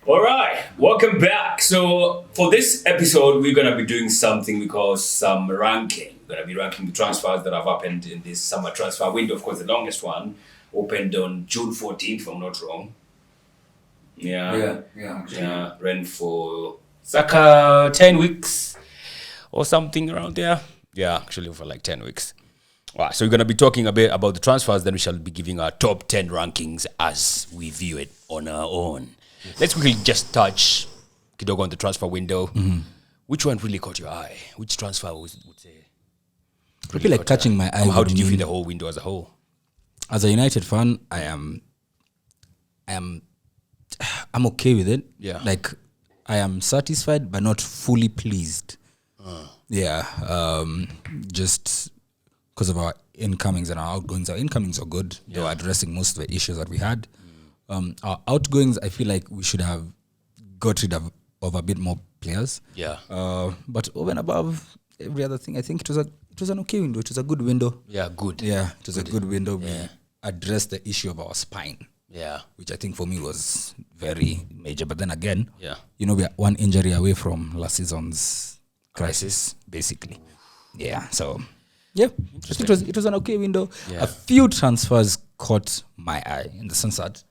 All right, welcome back. So for this episode, we're gonna be doing something we call some ranking. We're gonna be ranking the transfers that have happened in this summer transfer window. Of course, the longest one opened on June 14th, if I'm not wrong. Yeah. Yeah, ran for Saka 10 weeks or something around there. Yeah, actually for like 10 weeks. All right, so we're going to be talking a bit about the transfers, then we shall be giving our top 10 rankings as we view it on our own. Let's quickly just touch kidogo on the transfer window. Mm-hmm. Which one really caught your eye? Which transfer would say? I feel like catching my eye. How did you feel the whole window as a whole? As a United fan, I'm okay with it. Yeah. Like, I am satisfied, but not fully pleased. Yeah. Just because of our incomings and our outgoings. Our incomings are good. Yeah. They were addressing most of the issues that we had. Our outgoings, I feel like we should have got rid of a bit more players. Yeah. But over and above every other thing, I think it was an okay window. It was a good window. Yeah, good. Yeah, it was a good window. We addressed the issue of our spine. Yeah. Which I think for me was very major. But then again, we are one injury away from last season's crisis, basically. Yeah. So, yeah, it was an okay window. Yeah. A few transfers caught my eye in the sense that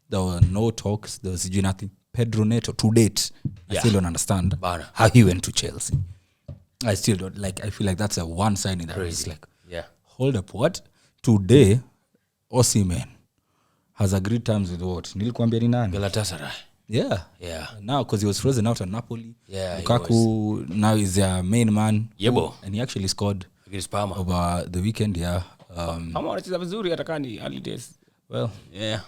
there were no talks. There was nothing. Pedro Neto, to date, I still don't understand how he went to Chelsea. I still don't. I feel like that's a one signing that is like, hold up, what? Today, Osimhen has agreed terms with what? Nilikuambia ni nani? Galatasaray. Yeah. Now, because he was frozen out at Napoli. Yeah. Lukaku now is their main man. Yebo. And he actually scored against Parma over the weekend. Yeah. Parma wanacheza vizuri atakani early days. Well. Yeah.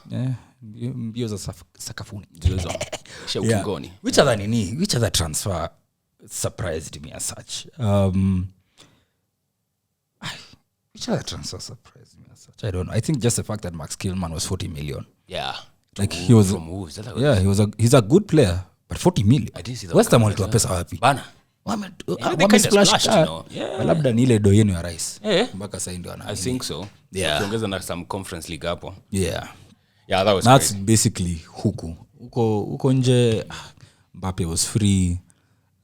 Mbio za sakafuni. Ukingoni. Which other transfer surprised me as such? Which other transfer surprised me as such? I don't know. I think just the fact that Max Kilman was 40 million. Yeah. He was from Wolves. He's a good player, but 40 million. I didn't see that. West Ham walitoa pesa wapi? Bana. Wamesplash. Labda ni ile do yenu ya rais. Mpaka sasa ndio I think so. Yeah. Tuongeza na some conference league hapo. Yeah. Yeah, that was That's great. basically huko nje. Mbappe was free.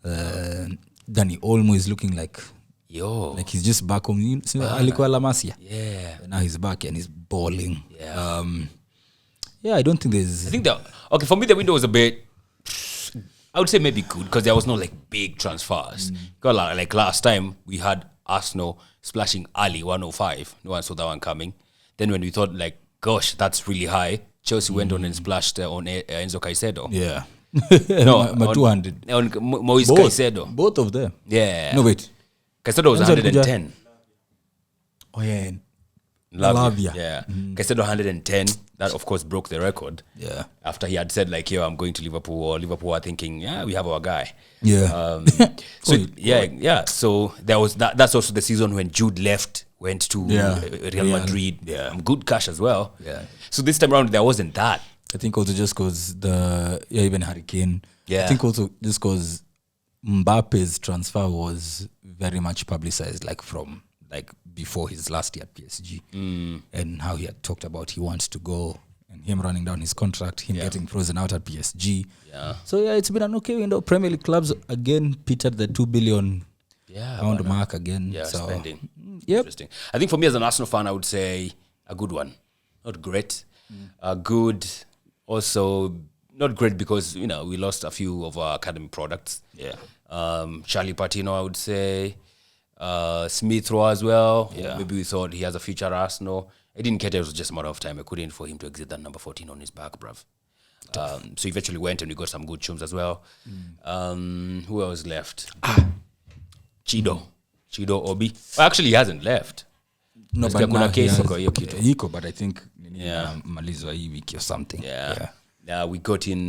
Dani Olmo is looking like he's just back home. Alikuwa La Masia. Yeah. Now he's back and he's balling. Yeah. I don't think there's... I think for me the window was a bit, I would say maybe good because there was no big transfers. Because like last time we had Arsenal splashing Ali 105. No one saw that one coming. Then when we thought gosh, that's really high, Chelsea went on and splashed on Enzo Caicedo. Yeah. No, 200. On Moise Caicedo. Both of them. Yeah. No, wait. Caicedo was 110. Oh, yeah. Lavia. Yeah. Caicedo 110. That, of course, broke the record. Yeah. After he had said, I'm going to Liverpool, or Liverpool are thinking, we have our guy. Yeah. So there was that. That's also the season when Jude went to Real Madrid. Yeah. Good cash as well. Yeah. So this time around, there wasn't that. I think also just because even Harry Kane. Yeah. I think also just because Mbappe's transfer was very much publicized, from before his last year at PSG, and how he had talked about he wants to go, and him running down his contract, him getting frozen out at PSG. Yeah. So it's been an okay window. Premier League clubs again pitted the $2 billion pound mark again. Yeah, so, spending. Yep. Interesting. I think for me as an Arsenal fan, I would say a good one, not great, good. Also, not great because we lost a few of our academy products. Yeah. Charlie Patino, I would say. Smith Rowe as well. Yeah. Maybe we thought he has a future at Arsenal. I didn't care. It was just a matter of time. I couldn't for him to exit that number 14 on his back, bruv. So he eventually went and we got some good chums as well. Who else left? Chido Obi. Well, actually, he hasn't left. No, but kuna case iko, but I think malizwa hii wiki or something. Yeah, we got in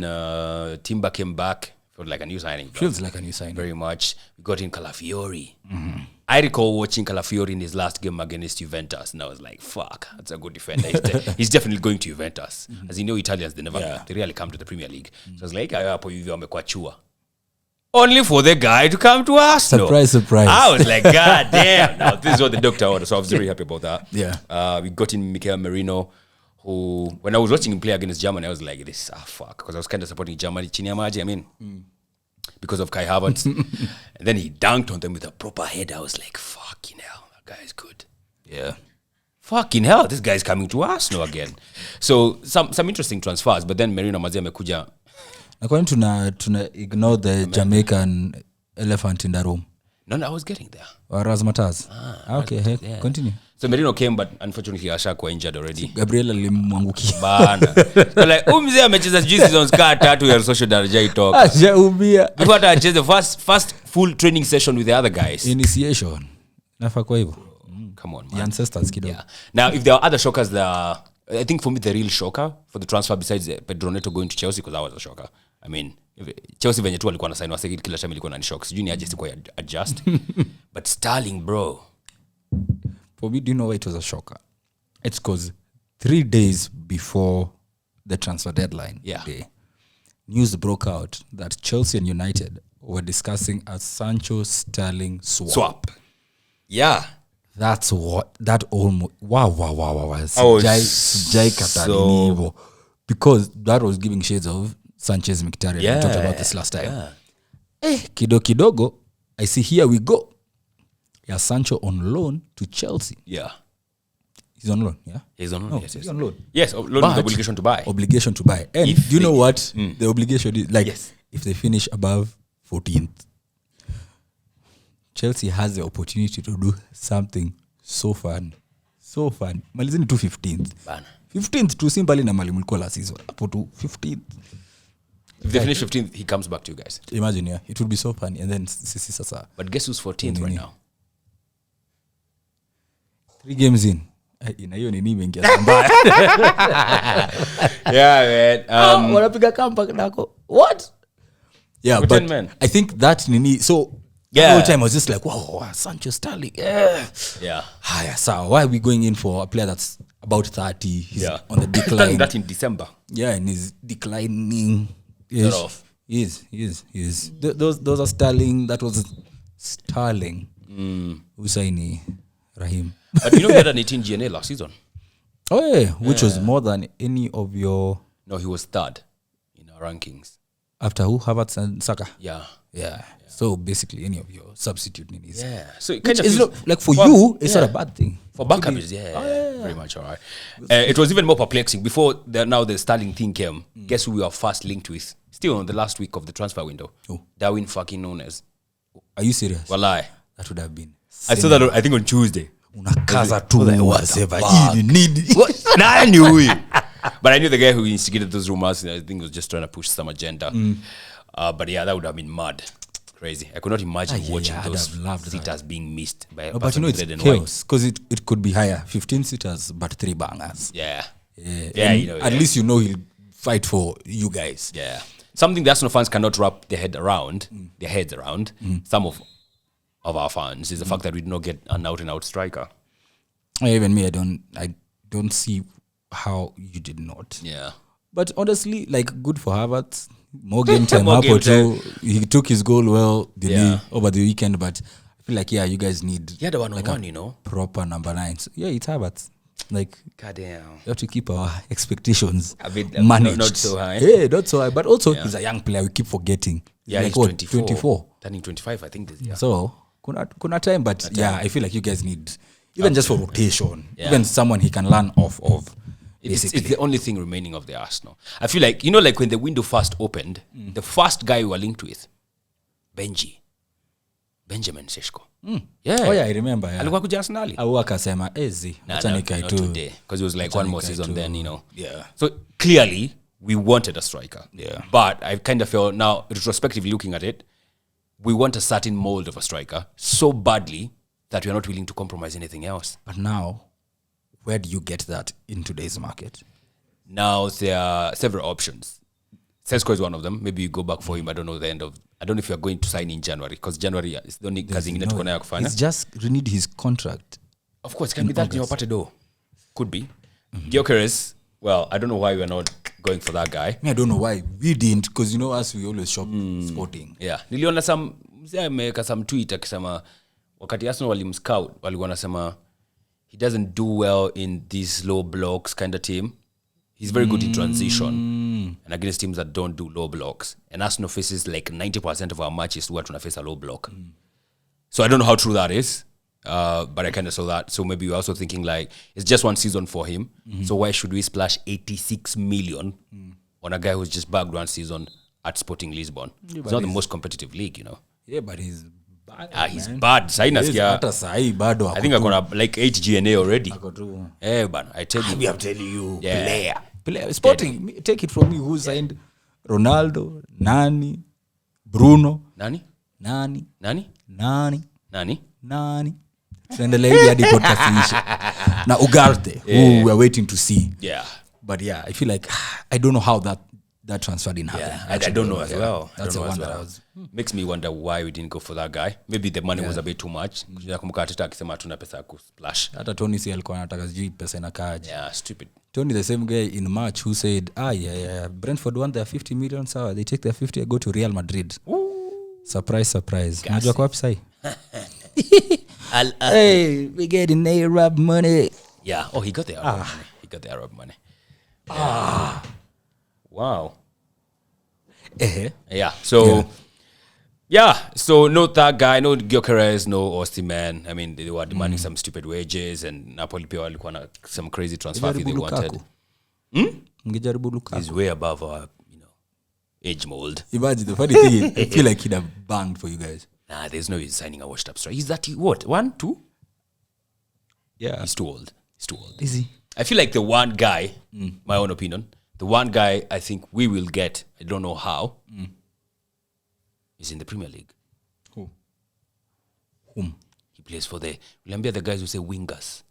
Timber came back. Felt like a new signing. Bro. Feels like a new signing. Very much. We got in Calafiori. I recall watching Calafiori in his last game against Juventus, and I was like, fuck, that's a good defender. He's definitely going to Juventus. As you know, Italians, they rarely come to the Premier League. So I was like, only for the guy to come to Arsenal. Surprise. I was like, God damn. Now, this is what the doctor ordered, so I was very happy about that. Yeah. We got in Mikel Merino, who, when I was watching him play against Germany, I was like, this, fuck. Because I was kind of supporting Germany, chini ya maji, I mean, because of Kai Havertz. And then he dunked on them with a proper head. I was like, fucking hell, that guy is good. Yeah. Fucking hell, this guy's coming to Arsenal again. So, some interesting transfers, but then Merino Mazia amekuja. According to ignore the Jamaican elephant in the room. No, I was getting there. Or Razmataz. Okay, hey, yeah. continue. So Merino came, but unfortunately Ashakuwa injured already. Gabriel alimwangukia. Bana. So like, mzee amecheza sijui seasons kaa 3 ya social daraja itoka. Ajaumia. Before hata acheze first full training session with the other guys. Initiation. Nafa kwa hivyo. Come on, The man. ancestors kidogo. Yeah. Now, if there are other shockers, I think for me the real shocker for the transfer besides Pedro Neto going to Chelsea, because that was a shocker. I mean, Chelsea venye tu walikuwa na sign waseki kila time ilikuwa na shock. Sijui ni aje sikuwa adjust. But Sterling, bro. For me, do you know why it was a shocker? It's because 3 days before the transfer deadline day, news broke out that Chelsea and United were discussing a Sancho Sterling swap. Yeah. That's what that almost wow. Oh, Sijai katani hivyo. Because that was giving shades of Sanchez Mkhitaryan. We talked about this last time. Kidogo, I see here we go. Yeah, Sancho on loan to Chelsea. Yeah. He's on loan, yeah? He's on loan, No, yes. he's on loan. Yes, loan with obligation to buy. Obligation to buy. And If do you know they- what the obligation is? Like, Yes. if they finish above 14th, Chelsea has the opportunity to do something so fun. Malizini to 15th. Bana. 15th to Simbali na mali mulikuwa last season. Apo to 15th. If they finish 15th, he comes back to you guys. Imagine, yeah. It would be so funny. And then sisi sasa. But guess who's 14th right now? 3 games in. Ina hiyo nini imeingia mbaya. Yeah, man. Wanapiga comeback nako. What? Yeah, For but 10 men. I think that nini. So the Yeah. whole time I was just like, wow, Sancho Sterling. Yeah. Haya, so why are we going in for a player that's about 30? He's on the Starting decline. that in December. Yeah, and he's declining. Sort of. He is. Those are Sterling. That was Sterling. Usaini Rahim. But you know, he had an 18 GNA last season. Oh yeah, which was more than any of your No, he was third in our rankings. after who Havertz and Saka. Yeah. Yeah. So basically, any of your substitute needs. Yeah. So it Which kind of is feels, not, like for you, it's not a bad thing. for backup, very much all right. It was even more perplexing before the Sterling thing came. Guess who we were first linked with? Still on the last week of the transfer window. Who? Darwin fucking Nunes. Are you serious? Wallahi. That would have been. I saw that. I think on Tuesday. Unakaza tu whatever. Nah, I knew it. But I knew the guy who instigated those rumors. I think was just trying to push some agenda. But yeah, that would have been mad. Crazy. I could not imagine watching I'd those have loved that. sitters being missed by a No, but person you know with it's red and white. chaos because it could be higher. 15 sitters, but 3 bangers. Yeah. Yeah, Yeah, and at yeah. least you know he'll fight for you guys. Yeah. Something the Arsenal fans cannot wrap their heads around, some of our fans, is the fact that we did not get an out-and-out striker. Even me, I don't see how you did not. Yeah. But honestly, like, good for Havertz. More game time. More game too. He took his goal well Yeah. over the weekend, but I feel like, you guys need He had a one-on-one, like a you know. proper number 9. So, yeah, it's Havertz. Like, Goddamn. we have to keep our expectations A bit, managed. not so high. Yeah, not so high. But also, he's a young player. We keep forgetting. Yeah, like, he's what, 24. Turning 25, I think. This year. So, kuna time, but yeah, I feel like you guys need, even just for rotation, Yeah. even someone he can learn off of. It's Basically. the only thing remaining of the Arsenal. I feel like, like when the window first opened, the first guy we were linked with, Benjamin Sesko. Yeah. Oh, yeah, I remember. Yeah. Alikuwa kuja Arsenali. Au akasema ezi acha nikae not tu. today, because it was like one more nikae season tu. then, Yeah. So clearly we wanted a striker. Yeah. But I kind of feel now, retrospectively looking at it, we want a certain mold of a striker so badly that we are not willing to compromise anything else. But now, where do you get that in today's market? Now there are several options. Sesko is one of them. Maybe you go back for him. I don't know if you're going to sign in January, because January is the only kazi ingine tuko nayo kufanya. He's just renewed his contract. Of course, can be that niwapate do. Could be. Gyökeres, well, I don't know why we're not going for that guy. I don't know why we didn't, because you know us, we always shop Sporting. Yeah. Niliona mzee ameweka some tweet akisema wakati Arsenal walimscout walikuwa wanasema he doesn't do well in these low blocks kind of team. He's very good in transition and against teams that don't do low blocks. And Arsenal faces like 90% of our matches who are trying to face a low block. So I don't know how true that is, but I kind of saw that. So maybe you're also thinking like, it's just one season for him. So why should we splash 86 million on a guy who's just bagged one season at Sporting Lisbon? It's not the most competitive league, you know. Yeah, but he's bad. He's bad. I think I'm gonna like 8 GNA already. But I tell you. I'm telling you, player. Sporting, take it from me. Who signed Ronaldo, Nani, Bruno, Nani. Tunaendelea hivi hadi podcast iishe. Na Ugarte, who we are waiting to see. Yeah. But yeah, I feel like I don't know how that transfer didn't happen. I don't know as well. That's a wonder. Makes me wonder why we didn't go for that guy. Maybe the money was a bit too much. Nakumbuka Arteta akisema hatuna pesa ya kusplash. Hata Tony si alikuwa anataka sijui pesa inakaaje. Yeah, stupid. Tony, the same guy in March who said, Brentford want their 50 million, so they take their 50 and go to Real Madrid. Ooh. Surprise. Unajua kwa wapi sahi? Hey, we getting Arab money. Yeah. Oh, he got the Arab money. He got the Arab money. Wow. Yeah. So, so no that guy, no Gyökeres, no Osimhen. I mean, they were demanding some stupid wages, and Napoli pia walikuwa na some crazy transfer fee they wanted. Mngejaribu Lukaku. He's way above our, age mold. Imagine the funny thing, I feel like he'd have banged for you guys. Nah, there's no he's signing a washed up striker. He's that what? 1, 2? Yeah. He's too old. Is he? I feel like the one guy, my own opinion, the one guy I think we will get, I don't know how, is in the Premier League. Who? Whom? He plays for the guys who say wingers.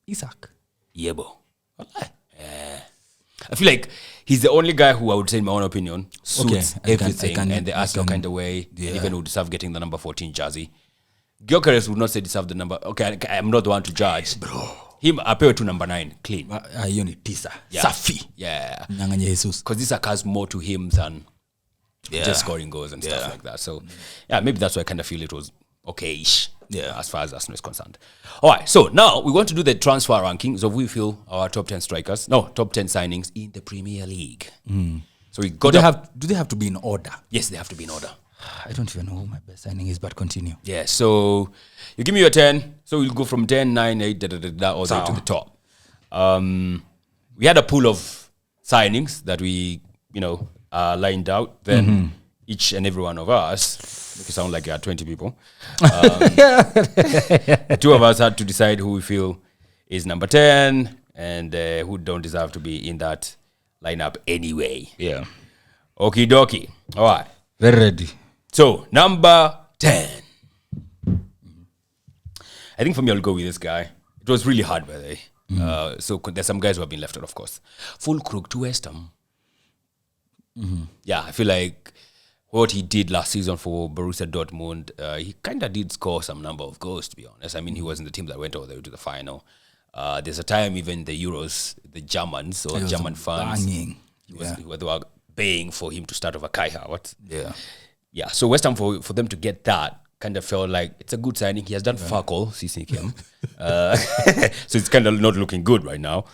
Isaac. Yebo. Yeah. I feel like he's the only guy who I would say, in my own opinion, suits everything and the Arsenal kind of way, and even would deserve getting the number 14 jersey. Gyökeres would not say deserve the number. Okay, I'm not the one to judge. Bro. Him appear to number 9, clean. Hiyo ni tisa. Yeah. Safi. Yeah. Nyang'anya Jesus. Because this has more to him than just scoring goals and stuff like that. So, maybe that's why I kind of feel it was okay-ish as far as Arsenal is concerned. All right, so now we want to do the transfer rankings of we feel our top 10 strikers. No, top 10 signings in the Premier League. So we got do they have to be in order? Yes, they have to be in order. I don't even know who my best signing is, but continue. Yeah, so you give me your 10. So we'll go from 10, 9, 8, all the way to the top. We had a pool of signings that we, lined out. Then each and every one of us, make it sound like you had 20 people. The two of us had to decide who we feel is number 10 and who don't deserve to be in that lineup anyway. Yeah. Okie dokie. All right. Very ready. So, number 10. I think for me, I'll go with this guy. It was really hard, by the way. So, there's some guys who have been left out, of course. Füllkrug to West Ham. Yeah, I feel like what he did last season for Borussia Dortmund, he kind of did score some number of goals, to be honest. I mean, he was in the team that went all the way to the final. There's a time even the Euros, the Germans or German fans, they were paying for him to start over Kai Havertz. Yeah. So West Ham, for them to get that, kind of felt like it's a good signing. He has done fuck all since he came. So it's kind of not looking good right now.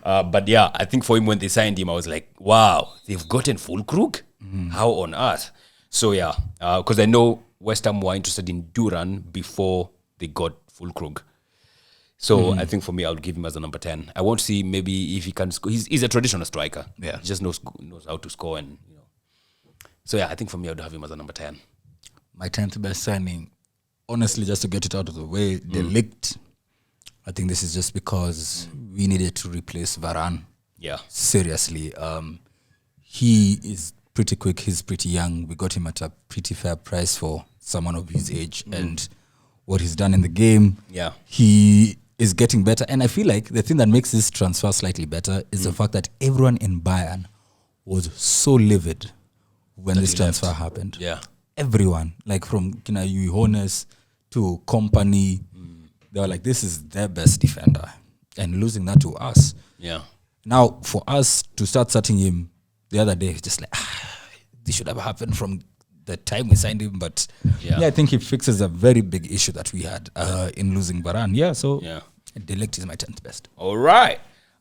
But yeah, I think for him, when they signed him, I was like, wow, they've gotten Füllkrug? How on earth? So yeah, because I know West Ham were interested in Duran before they got Füllkrug. So I think for me, I'll give him as a number 10. I want to see maybe if he can score. He's a traditional striker. Yeah. He just knows how to score. And So yeah, I think for me, I would have him as a number 10. My 10th best signing, honestly, just to get it out of the way, De Ligt. I think this is just because we needed to replace Varane. Yeah. Seriously. He is pretty quick. He's pretty young. We got him at a pretty fair price for someone of his age. And what he's done in the game, he is getting better. And I feel like the thing that makes this transfer slightly better is the fact that everyone in Bayern was so livid when this transfer happened. Yeah. Everyone, like from Ui Hoeneß to Company, they were like, this is their best defender. And losing that to us. Yeah. Now, for us to start starting him the other day, just like, this should have happened from the time we signed him. But I think he fixes a very big issue that we had in losing Varane. So De Ligt is my 10th best. All right.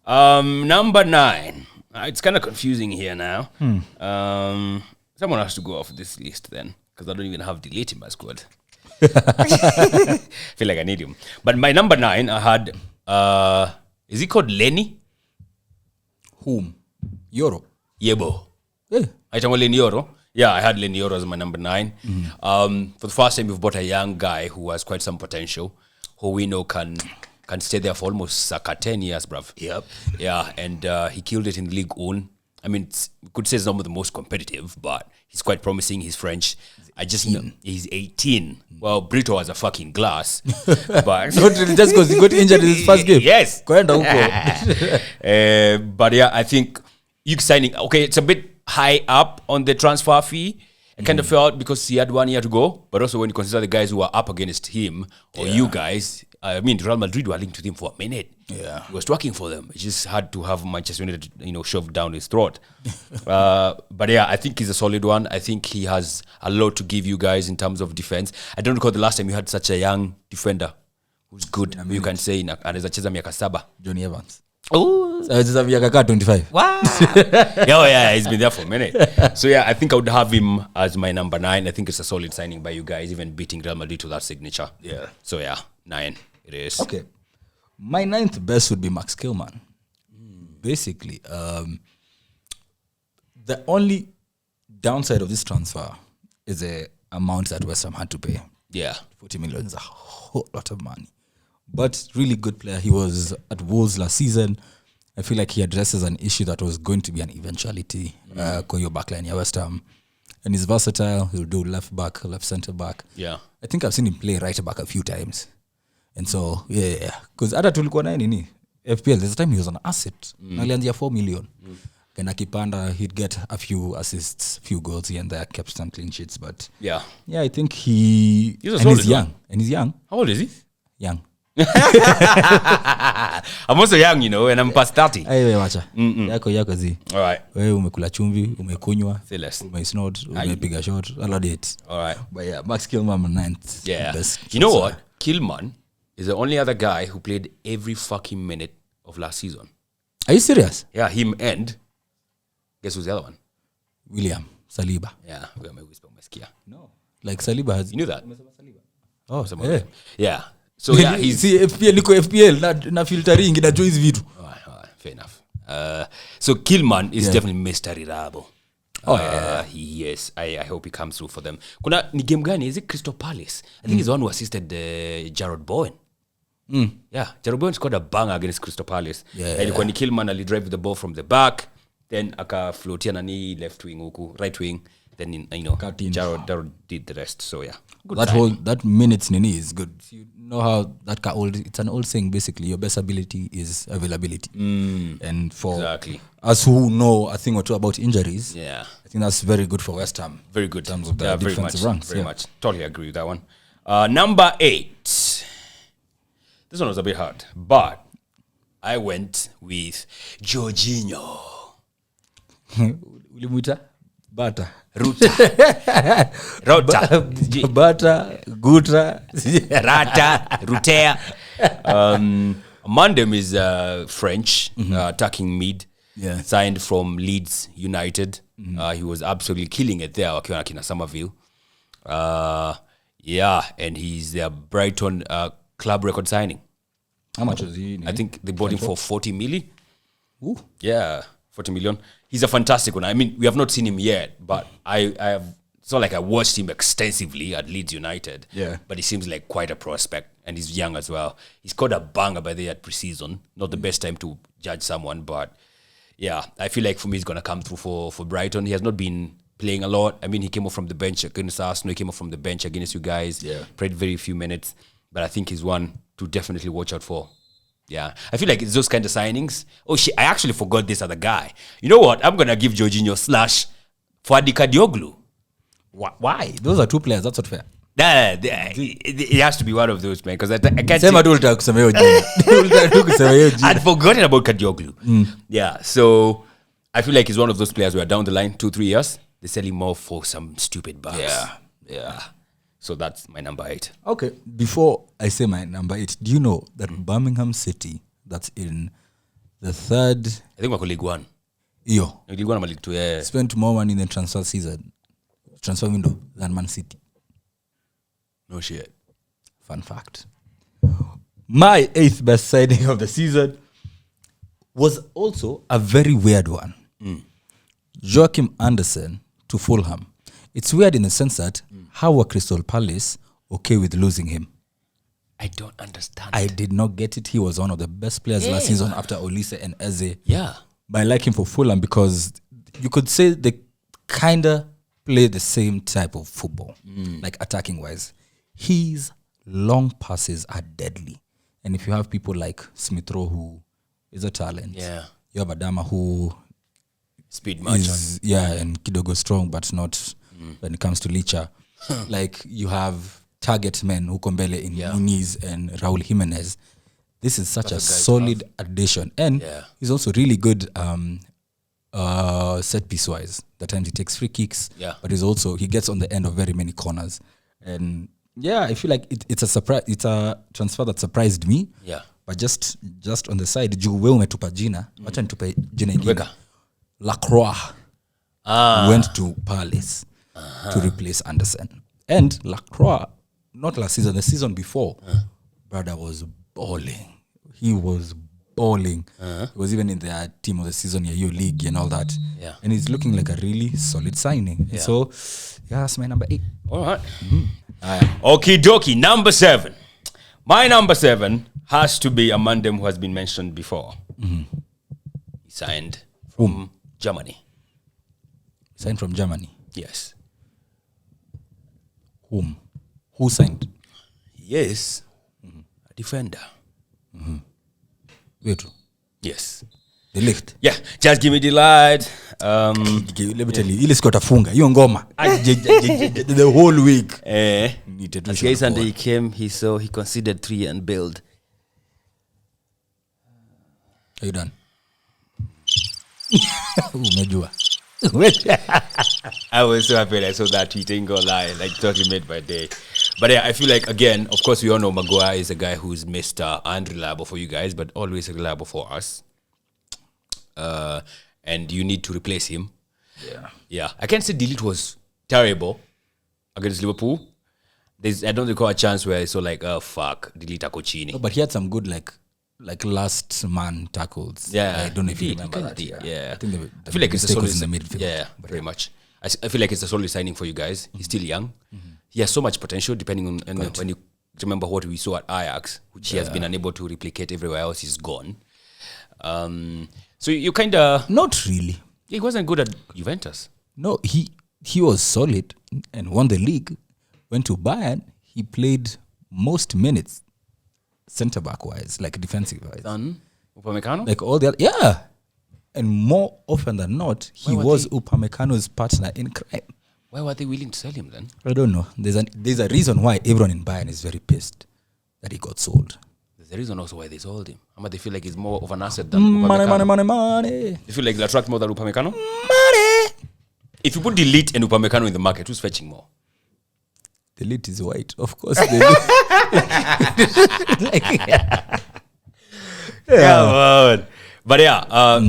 Number 9. It's kind of confusing here now. Someone has to go off this list then, because I don't even have Delete in my squad. Feel like I need him. But my number 9, I had, is he called Lenny? Whom? Euro. Yebo. Yeah. I talk about Lenny Yoro. Yeah, I had Lenny Yoro as my number 9. For the first time, we've bought a young guy who has quite some potential, who we know can stay there for almost 10 years, bruv. Yep. Yeah, and he killed it in the League One. I mean, we could say it's not the most competitive, but he's quite promising. He's French. I just know he's 18. Well, Brito has a fucking glass. But Not really just because he got injured in his first game. Yes. Kwenda huko. But yeah, I think you signing, okay, it's a bit high up on the transfer fee. I kind of felt because he had 1 year to go, but also when you consider the guys who are up against him or you guys, I mean, Real Madrid were linked to him for a minute. Yeah. He was working for them. He just had to have Manchester United, shoved down his throat. But yeah, I think he's a solid one. I think he has a lot to give you guys in terms of defense. I don't recall the last time you had such a young defender who's good. You can say, anaweza cheza miaka 7. Johnny Evans. Oh, Sasa miaka kaa 25. wow. Yeah, he's been there for a minute. So yeah, I think I would have him as my number 9. I think it's a solid signing by you guys, even beating Real Madrid to that signature. Yeah. So yeah, 9 it is. Okay. My 9th best would be Max Kilman. Basically, the only downside of this transfer is the amount that West Ham had to pay. Yeah. 40 million is a whole lot of money. But really good player. He was at Wolves last season. I feel like he addresses an issue that was going to be an eventuality. Koyo backline ya West Ham. And he's versatile. He'll do left back, left centre back. Yeah. I think I've seen him play right back a few times. And so, yeah. Because hata tulikuwa naye nini? FPL, there's a time he was an asset. Alianzia 4 million. And akipanda, he'd get a few assists, few goals here and there, kept some clean sheets. But Yeah. yeah, I think he's solid young. one. And he's young. How old is he? Young. I'm also young, and I'm past 30. Aiwe wacha. Yako zi. All right. Wewe umekula chumvi, umekunywa, Say less. umesnort, umepiga shot, all of it. All right. But yeah, Max Kilman 9th. Yeah. Best You know transfer. what? Kilman is the only other guy who played every fucking minute of last season. Are you serious? Yeah, him and guess who's the other one? William Saliba. Yeah, we are whisper umesikia. No. Like Saliba has. You knew that? Oh, Yeah. Yeah. So yeah, he's see FPL niko FPL na filtering na choice vitu. all right, fair enough. So Kilman is definitely Mr. Reliable. Yes, I hope he comes through for them. Kuna ni game gani? Is it Crystal Palace? I think he's the one who assisted Jarrod Bowen. Yeah, Jarrod Bowen scored a banger against Crystal Palace. Ilikuwa ni Kilman alidrive the ball from the back, then akafloatia nani left wing huku, right wing, then Jarrod did the rest. So yeah. Good That minutes nini is good. You know how it's an old saying basically, your best ability is availability. And for Exactly. us who know a thing or two about injuries, Yeah. I think that's very good for West Ham. Very good. In terms of the defensive ranks. Very much. Totally agree with that one. Number 8. This one was a bit hard, but I went with Jorginho. Ulimuita? Bata. Rota. Bata, Guta. Rata. Rutea. Mandem is French, attacking mid. Yeah. Signed from Leeds United. He was absolutely killing it there. Wakiwa na kina Somerville. Yeah, and he's their Brighton club record signing. How much was he? I think they bought him for 40 million. Ooh. Yeah, 40 million. He's a fantastic one. I mean, we have not seen him yet, but I have. It's not like I watched him extensively at Leeds United. Yeah. But he seems like quite a prospect, and he's young as well. He scored a banger by the at preseason. Not the best time to judge someone, but yeah, I feel like for me he's gonna come through for Brighton. He has not been playing a lot. I mean, he came off from the bench against Arsenal. He came off from the bench against you guys. Yeah. Played very few minutes, but I think he's one to definitely watch out for. Yeah, I feel like it's those kind of signings. Oh shit, I actually forgot this other guy. You know what? I'm gonna give Jorginho / Fadi Kadioglu. Why? Those are two players. That's not fair. It has to be one of those, man, because I can't. Sema tu ulitaka kusema hiyo jina. Ulitaka tu kusema hiyo jina. I'd forgotten about Kadioglu. Yeah, so I feel like he's one of those players where down the line 2-3 years they sell him more for some stupid bucks. Yeah. So that's my number 8. Okay. Before I say my number 8, do you know that Birmingham City, that's in The third, I think wako League 1. Iyo. League 1 ama League 2, yeah. Spent more money in the transfer window than Man City. No shit. Fun fact. My 8th best signing of the season was also a very weird one. Joachim Andersen to Fulham. It's weird in the sense that how were Crystal Palace okay with losing him? I don't understand. I did not get it. He was one of the best players last season after Olise and Eze. Yeah. But I like him for Fulham because you could say they kind of play the same type of football, like attacking wise. His long passes are deadly. And if you have people like Smith Rowe, who is a talent, you have Adama, who speed match is, and Kidogo strong, but not when it comes to Licha. Like you have target men who Kombele in Muniz and Raul Jimenez. This is such a solid addition. And he's also really good set piece wise. The times he takes free kicks, but he gets on the end of very many corners. And I feel like it's a surprise. It's a transfer that surprised me. Yeah. But just on the side, juu wewe umetupa jina, wacha nitupe jina ingine. Lacroix went to Palace to replace Andersen. And Lacroix, not last season, the season before, brother was balling. He was balling. He was even in the team of the season, EU League and all that. Yeah. And he's looking like a really solid signing. Yeah. So, that's my number 8. All right. Okie dokie. Number 7. My number 7 has to be a Mandem who has been mentioned before. He signed from Germany. Signed from Germany? Yes. Whom? Who signed? Yes. A defender. Wait. Yes. The Ligt. Yeah. Just give me the light. Let me tell you. Ile siku atafunga. Hiyo ngoma. The whole week. As guys and he came, he considered 3 and build. Are you done? I was so happy I saw that tweet, ain't gonna lie, like totally made my day. But I feel like, again, of course, we all know Maguire is a guy who's Mr. unreliable for you guys, but always reliable for us. And you need to replace him. Yeah. I can't say Delete was terrible against Liverpool. I don't recall a chance where I saw like, oh fuck, Delete a Cochini. No, but he had some good like last man tackles. Yeah, I don't know if you remember that. Yeah. I think I feel like it's a solid in the midfield. Yeah, very much. I feel like it's a solid signing for you guys. He's still young. He has so much potential, depending on when you remember what we saw at Ajax, which he has been unable to replicate everywhere else. He's gone. So you kind of not really. He wasn't good at Juventus. No, he was solid and won the league. Went to Bayern. He played most minutes, center back wise, like defensive wise. Upamecano? Like all the other, and more often than not, he was Upamecano's partner in crime. Why were they willing to sell him then? I don't know. There's a reason why everyone in Bayern is very pissed that he got sold. There's a reason also why they sold him. They feel like he's more of an asset than Upamecano. Money. They feel like they'll attract more than Upamecano? Money. If you put Delete and Upamecano in the market, who's fetching more? Delete is white, of course. Come on. But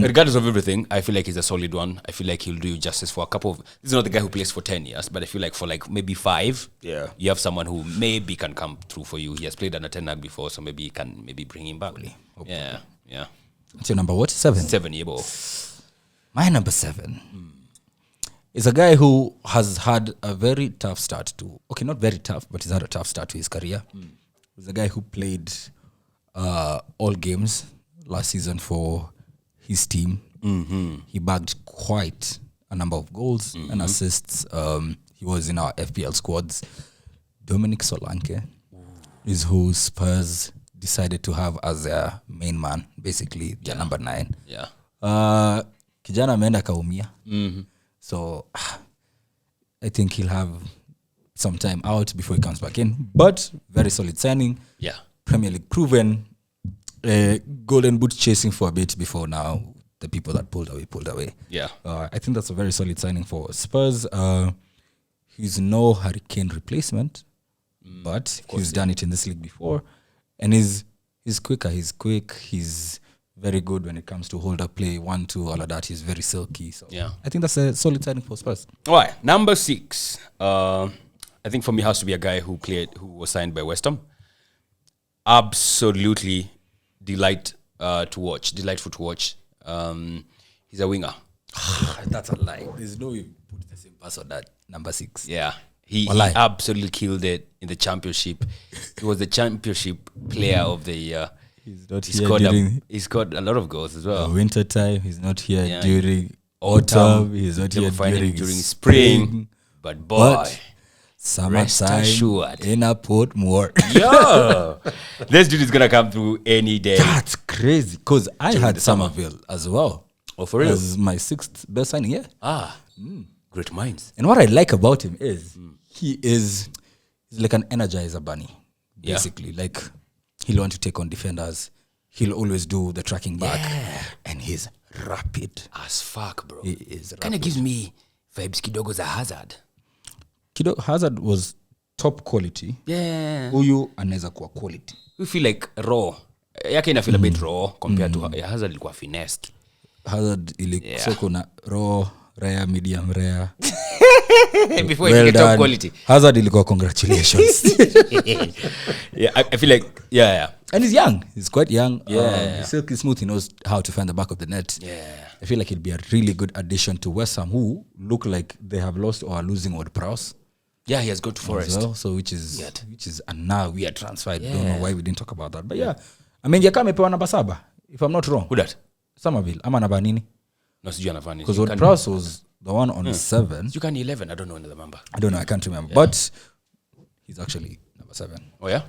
regardless of everything, I feel like he's a solid one. I feel like he'll do you justice for a couple of... This is not the guy who plays for 10 years, but I feel like for like maybe 5, you have someone who maybe can come through for you. He has played under Ten Hag before, so maybe you can bring him back. Yeah. What's your number? What? 7? 7, yeah, bro. My number 7 is a guy who has had a very tough start to... Okay, not very tough, but he's had a tough start to his career. He's a guy who played all games last season for his team. He bagged quite a number of goals and assists. He was in our FPL squads. Dominic Solanke is who Spurs decided to have as their main man, basically their number 9. Kijana ameenda kaumia. So I think he'll have some time out before he comes back in. But very solid signing. Yeah. Premier League proven. Golden boot chasing for a bit before now. The people that pulled away. Yeah. I think that's a very solid signing for Spurs. He's no Hurricane replacement, but he's done it in this league before. And he's quicker. He's quick. He's very good when it comes to hold up play, 1-2, all of that. He's very silky. So Yeah. I think that's a solid signing for Spurs. All right, number 6. I think for me has to be a guy who was signed by West Ham. Absolutely delightful to watch. He's a winger. That's a lie. There's no way you put the same pass on that number 6. Yeah. He absolutely killed it in the championship. He was the championship player of the year. He's not He here scored during he scored a lot of goals as well. winter time. He's not here Yeah. during autumn. He's not here during spring. But boy, But summertime assured. in a Portmore. yeah, this dude is gonna come through any day. That's crazy. Because I had the summer. Somerville as well. Oh, for real? As my 6th best signing, yeah. Great minds. And what I like about him is he's like an energizer bunny, Yeah. basically. Like he'll want to take on defenders. He'll always do the tracking back. And he's rapid. As fuck, bro. He is Kind of gives me vibes kidogo za Hazard. Hazard was top quality. Yeah. Huyu anaweza kuwa quality. We feel like raw. Yake ina feel a bit raw compared to Hazard ilikuwa finessed. Hazard ilikuwa kuna raw, rare, medium rare. Before you get top quality. Hazard ilikuwa congratulations. Yeah, I feel like yeah. And he's young. He's quite young. Yeah. He's silky smooth. He knows how to find the back of the net. Yeah. I feel like he'd be a really good addition to West Ham, who look like they have lost or are losing Ward-Prowse. Yeah, he has gone to Forest. Well, so which is a now weird transfer. I don't know why we didn't talk about that. But yeah. I mean, Jaka amepewa namba 7, if I'm not wrong. Who that? Somerville. Ama namba nini? No, sijui anafanya. Because Ward-Prowse was the one on 7. You can 11. I don't know another number. I don't know. I can't remember. But he's actually number 7. Oh yeah.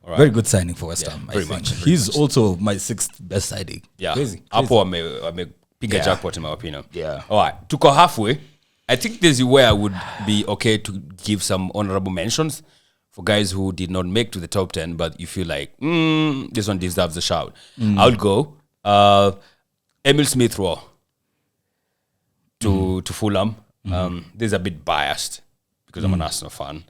All right. Very good signing for West Ham. very I think. much, very He's also my 6th best signing. Yeah. Crazy. Hapo amepiga jackpot in my opinion. Yeah. All right. Tuko halfway. I think this is where I would be okay to give some honorable mentions for guys who did not make to the top 10, but you feel like, this one deserves a shout. I'll go. Emil Smith-Rowe to Fulham. This is a bit biased because I'm an Arsenal fan.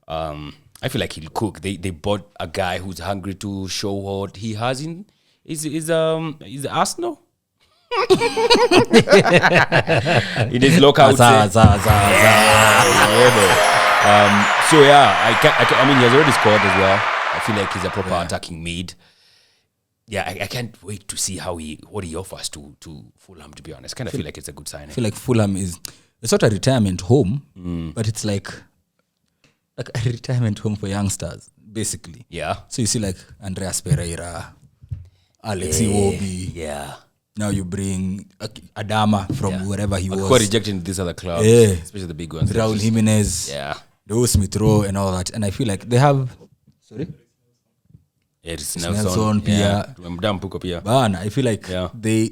I feel like he'll cook. They bought a guy who's hungry to show what he has in. Is Arsenal? In his lockout. So yeah, I mean, he has already scored as well. I feel like he's a proper attacking mid. Yeah, I can't wait to see what he offers to Fulham. To be honest, kind of feel like it's a good signing. I feel like Fulham it's not a retirement home, but it's like a retirement home for youngsters, basically. Yeah. So you see like Andreas Pereira, Alex Iwobi. Yeah. Now you bring Adama from wherever he was. Rejecting these other clubs, Yeah. especially the big ones. Raul Jimenez. Yeah. Joe Smith-Rowe and all that. And I feel like they have... Sorry? Yeah, it's Nelson, Pia. Mdampuko Pia. Bana, I feel like they...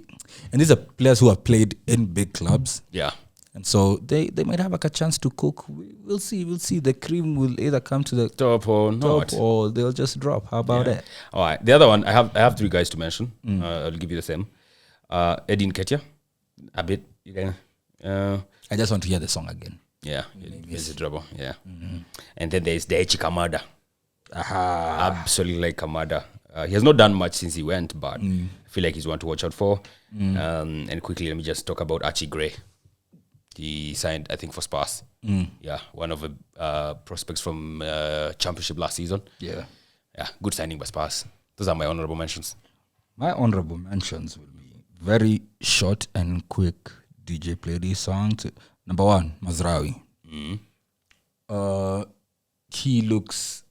And these are players who have played in big clubs. Yeah. And so they might have like a chance to cook. We'll see. The cream will either come to the top or not, or they'll just drop. How about that? All right. The other one, I have 3 guys to mention. I'll give you the same. Edin Ketia, a bit. I just want to hear the song again. Yeah, it's a trouble. Yeah. And then there's Daichi Kamada. Absolutely like Kamada. He has not done much since he went, but I feel like he's one to watch out for. And quickly, let me just talk about Archie Gray. He signed, I think, for Spurs. Yeah, one of the prospects from Championship last season. Yeah, good signing by Spurs. Those are my honorable mentions. My honorable mentions will be very short and quick. DJ play these songs. Number 1, Mazraoui. He looks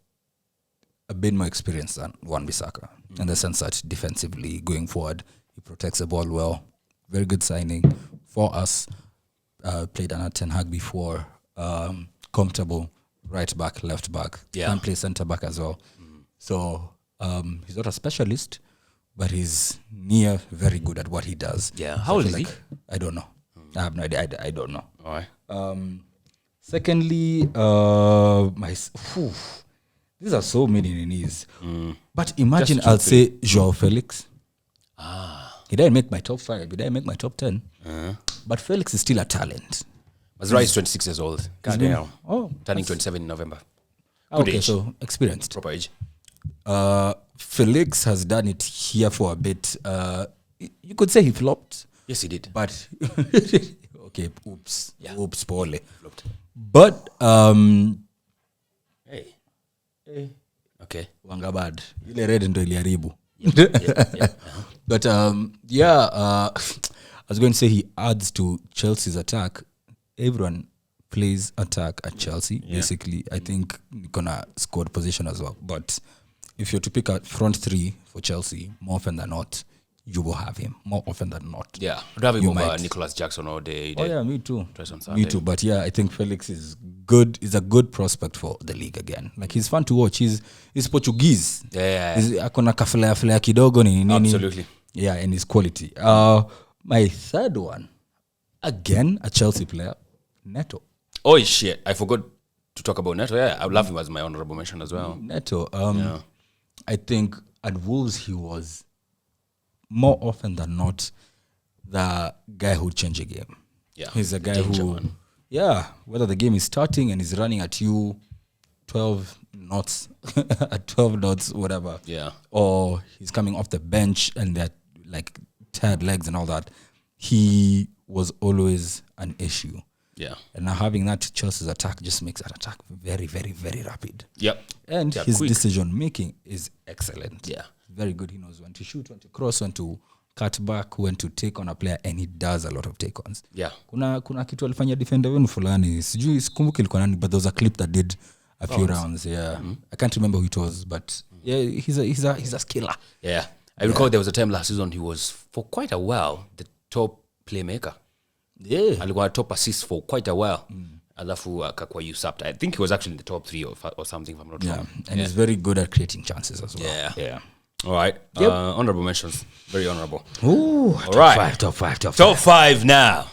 a bit more experienced than Wan-Bissaka in the sense that defensively, going forward, he protects the ball well. Very good signing for us. Played under Ten Hag before. Comfortable right back, left back. Can play centre back as well. So he's not a specialist, but he's near very good at what he does. Yeah. How old is he? I don't know. I have no idea. I don't know. All right. Secondly, these are so many nominees. But imagine I'll say João Felix. He didn't make my top 5. He didn't make my top 10. But Felix is still a talent. Mazraoui is 26 years old. God damn. Oh, Turning 27 in November. Okay, age. So experienced. Proper age. Felix has done it here for a bit. You could say he flopped. Yes, he did. But okay, oops. Yeah. Oops, Paul. Flopped. But Hey. Okay. Wangabad. Ile red ndo iliharibu. Yeah. But I was going to say he adds to Chelsea's attack. Everyone plays attack at Chelsea. Basically, I think gonna squad position as well. But if you're to pick a front three for Chelsea, more often than not, you will have him. More often than not. Yeah. I'd have him You over might. Nicholas Jackson all day. Oh yeah, me too. Twice on Me Sunday. too. But yeah, I think Felix is good. Is a good prospect for the league again. Like he's fun to watch. He's Portuguese. Yeah. Akona kaflea kidogo ni nini. Absolutely. Yeah, and his quality. My third one, again, a Chelsea player, Neto. Oh shit! I forgot to talk about Neto. Yeah, I would love him as my honorable mention as well. Neto. I think at Wolves he was more often than not the guy who change a game. Yeah, He's a guy danger who, man. whether the game is starting and he's running at you 12 knots, at 12 knots, whatever. Yeah. Or he's coming off the bench and they're like tired legs and all that. He was always an issue. Yeah. And now having that Chelsea's attack just makes that attack very, very, very rapid. Yep. And Yeah, his quick. decision making is excellent. Yeah. Very good. He knows when to shoot, when to cross, when to cut back, when to take on a player, and he does a lot of take-ons. Yeah. Kuna kitu alifanya defender wenu fulani. Sijui sikumbuki ilikuwa nani, but there was a clip that did a few rounds. Yeah. I can't remember who it was, but yeah, he's a skiller. Yeah. I recall there was a time last season he was for quite a while the top playmaker. Yeah. Alikuwa top assist for quite a while. Alafu akakuwa usurped. I think he was actually in the top 3 or something if I'm not Yeah. wrong. And he's very good at creating chances as well. Yeah. Yeah. All right. Yep. Honorable mentions. Very honorable. Ooh, All right. top five. Top 5 now.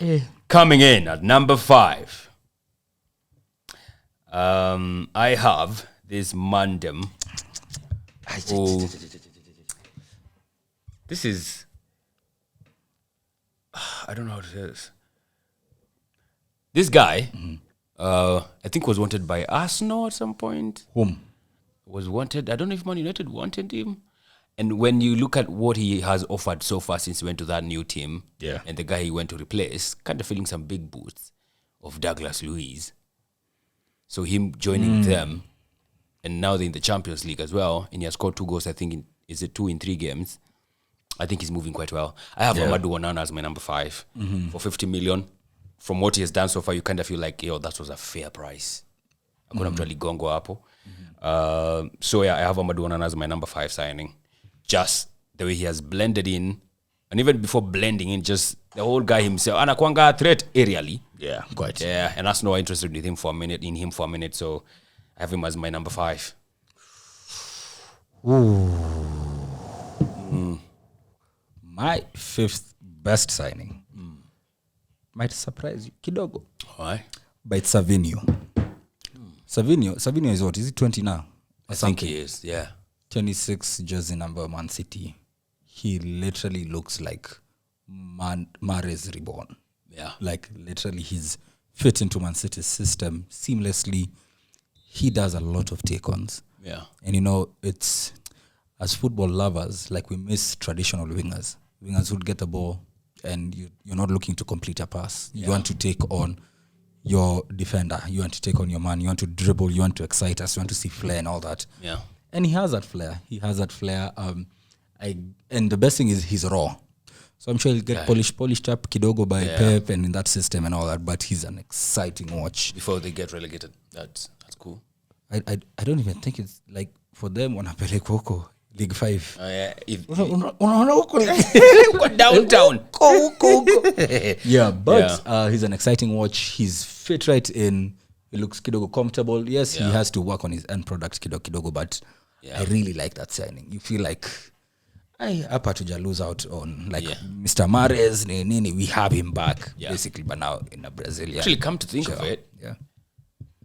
Coming in at number 5. I have this Mandem. who- This is... I don't know how to say this. This guy, I think was wanted by Arsenal at some point. Whom? Was wanted. I don't know if Man United wanted him. And when you look at what he has offered so far since he went to that new team, Yeah. and the guy he went to replace, kind of feeling some big boots of Douglas Luiz. So him joining them, and now they're in the Champions League as well, and he has scored 2 goals, I think, is it 2 in 3 games? I think he's moving quite well. I have Amadou Onana as my number 5 for 50 million. From what he has done so far, you kind of feel like, yo, that was a fair price. Hakuna mtu aligongo hapo. So yeah, I have Amadou Onana as my number 5 signing. Just the way he has blended in, and even before blending in, just the whole guy himself. Anakuanga a threat aerially. Yeah, quite. Yeah, and Arsenal are interested in him for a minute. So I have him as my number 5. My 5th best signing might surprise you kidogo. Why? But it's Savinho. Savinho is what? Is he 20 now? I think he is. Yeah. 26 jersey number Man City. He literally looks like Mahrez reborn. Yeah. Like literally he's fit into Man City's system seamlessly. He does a lot of take-ons. Yeah. And you know, it's as football lovers, like we miss traditional wingers. Wingers would get the ball and you're not looking to complete a pass. You want to take on your defender. You want to take on your man. You want to dribble. You want to excite us. You want to see flair and all that. Yeah. And he has that flair. And the best thing is he's raw. So I'm sure he'll get polished up kidogo by Pep and in that system and all that. But he's an exciting watch. Before they get relegated. That's cool. I don't even think it's like for them wanapeleka huko League 5. Yeah. Unaona huko Downtown. Yeah, but he's an exciting watch. He's fit right in. He looks kidogo comfortable. Yes, he has to work on his end product kidogo, but I really like that signing. You feel like hapa tuja lose out on like Mr. Mahrez nini, we have him back basically, but now in a Brazilian. Actually, come to think of it, yeah,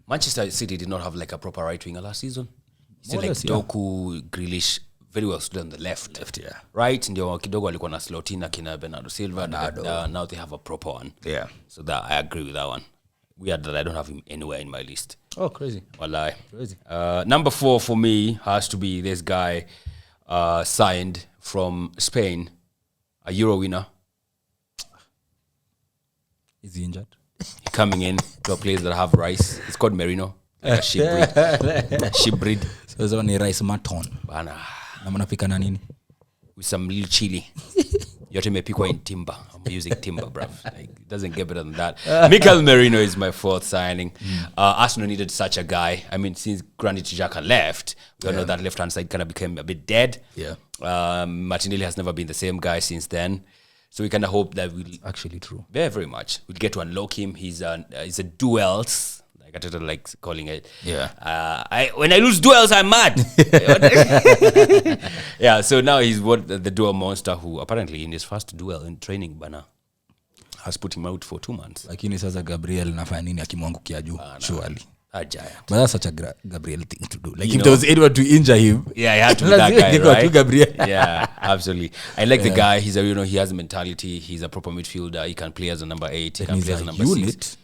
Manchester City did not have like a proper right winger last season. Still like less, Doku, Grealish, very well stood on the left. yeah. Right, ndio kidogo walikuwa na Slotina kina Bernardo Silva. Now they have a proper one. Yeah. So that I agree with that one. Weird that I don't have him anywhere in my list. Oh, crazy. Wallahi. Crazy. Number 4 for me has to be this guy signed from Spain, a Euro winner. Is he injured? Coming in to a place that have rice. It's called Merino. Like a sheep breed. Sheep breed. So it's only rice maton. Bana. Na mnapika na nini? With some little chili. Yote imepikwa in timber. I'm using timber, bruv. Like, it doesn't get better than that. Mikel Merino is my 4th signing. Arsenal needed such a guy. I mean, since Granit Xhaka left, we all know that left-hand side kind of became a bit dead. Yeah. Martinelli has never been the same guy since then. So we kind of hope that we'll... Actually true. Very, very much. We'll get to unlock him. He's a duels. Like I like calling it. Yeah. When I lose duels, I'm mad. Yeah, so now he's the duel monster who apparently in his first duel in training bana has put him out for 2 months. Lakini sasa Gabriel nafanya nini akimwangukia juu? Surely. A giant. But that's such a Gabriel thing to do. Like if there was anyone to injure him, yeah, he had to be that guy, right? Gabriel. Yeah, absolutely. I like the guy. He's he has a mentality. He's a proper midfielder. He can play as a number 8. He can play as a number 6.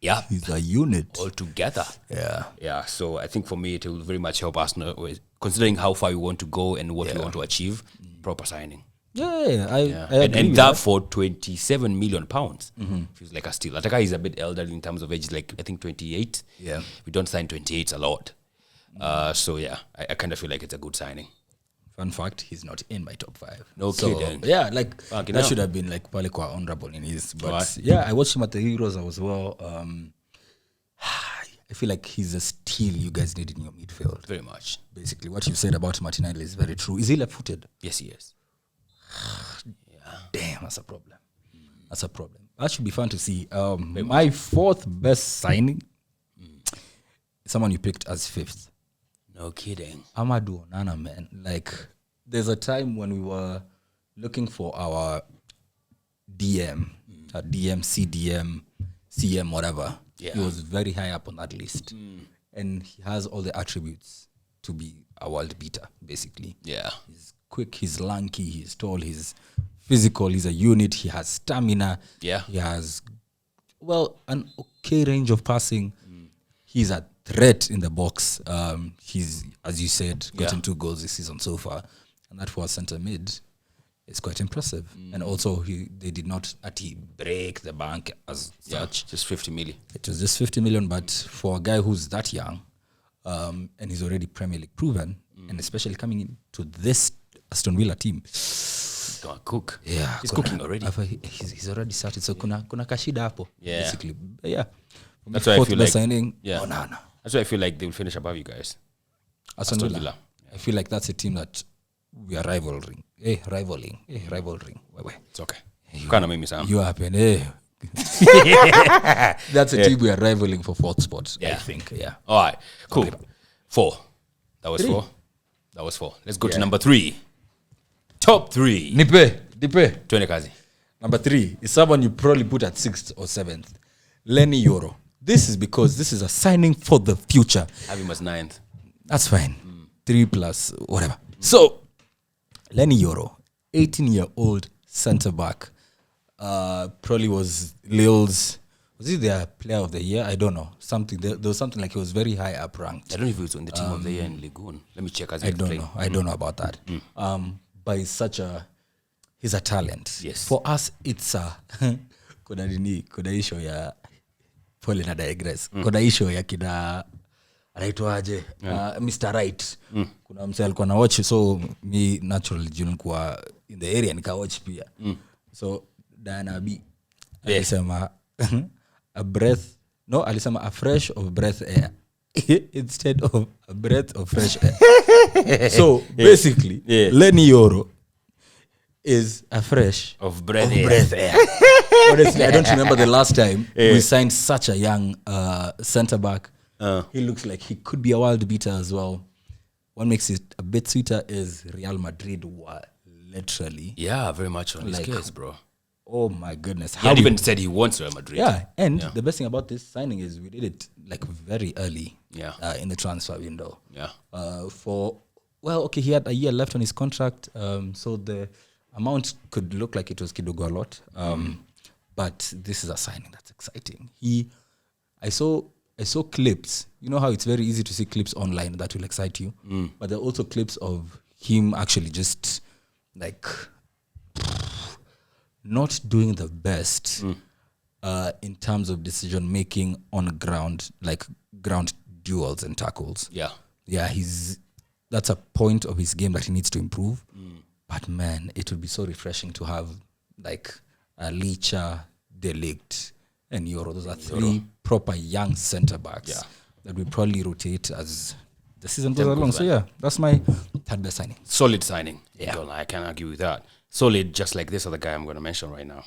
Yeah, he's a unit altogether. Yeah. So I think for me, it will very much help Arsenal, considering how far we want to go and what we want to achieve. Proper signing. Yeah. I and that for 27 million pounds feels like a steal. Ataka is a bit elderly in terms of age, like I think 28. Yeah, we don't sign 28s a lot. So yeah, I kind of feel like it's a good signing. Fun fact, he's not in my top 5. No kidding. Yeah, like that should have been like probably quite honorable in his. But yeah, I watched him at the Euros as well. I feel like he's a steal you guys need in your midfield. Very much. Basically, what you said about Martinelli is very true. Is he left-footed? Yes, he is. Yeah. Damn, that's a problem. That's a problem. That should be fun to see. My 4th best signing, someone you picked as 5th. No kidding. Amadou Onana, man. Like, there's a time when we were looking for our DM, CDM, CM, whatever. Yeah. He was very high up on that list. And he has all the attributes to be a world beater, basically. Yeah. He's quick, he's lanky, he's tall, he's physical, he's a unit, he has stamina. Yeah. He has, an okay range of passing. He's a threat in the box. He's, as you said, gotten 2 goals this season so far, and that for a centre mid is quite impressive. And also, they did not break the bank as such. Just 50 million. It was just 50 million, but for a guy who's that young, and he's already Premier League proven, and especially coming into this Aston Villa team, gonna cook. Yeah, he's cooking already. He's already started. So kuna kashida hapo. Yeah, basically. Yeah. That's why I feel like signing. Yeah. Onana. That's why I feel like they will finish above you guys. Aston Villa. I feel like that's a team that we are rivaling. Rivaling. It's okay. You can't make me sound. You happen. That's a team we are rivaling for 4th spot. I think. Yeah. All right. Cool. 4. That was 4. That was 4. Let's go to number 3. Top 3. Nipe. Tuende kazi. Number 3 is someone you probably put at 6th or 7th. Lenny Yoro. This is because this is a signing for the future. Have him as 9th. That's fine. 3 plus whatever. So, Lenny Yoro, 18-year-old centre-back, probably was Lille's... Was he their player of the year? I don't know. There was something like he was very high up ranked. I don't know if he was on the team of the year in Ligue 1. Let me check as I don't know. I don't know about that. But he's a talent. Yes. For us, it's a... kuna issue ya... Pole na digress. Kuna issue ya kina... Anaitwaje? Mr. Right. Kuna mse alikuwa na watch, so me naturally nilikuwa in the area nika watch pia. So Diana B alisema alisema a fresh of breath air instead of a breath of fresh air. So basically, Lenny Yoro is a fresh of breath air. Honestly, I don't remember the last time we signed such a young centre back. He looks like he could be a world beater as well. What makes it a bit sweeter is Real Madrid were literally... Yeah, very much on his case, bro. Oh my goodness. He had even said he wants Real Madrid. Yeah, and the best thing about this signing is we did it like very early in the transfer window. Yeah. He had a year left on his contract, so the amount could look like it was kidogo a lot. But this is a signing that's exciting. I saw clips. You know how it's very easy to see clips online that will excite you, but there are also clips of him actually just like not doing the best in terms of decision making on ground, like ground duels and tackles. Yeah. That's a point of his game that he needs to improve. But man, it would be so refreshing to have like a Licha, De Ligt, and Yoro. Those are three proper young centre backs that will probably rotate as the season goes along. So yeah, that's my third best signing. Solid signing. Yeah. I can't argue with that. Solid, just like this other guy I'm going to mention right now.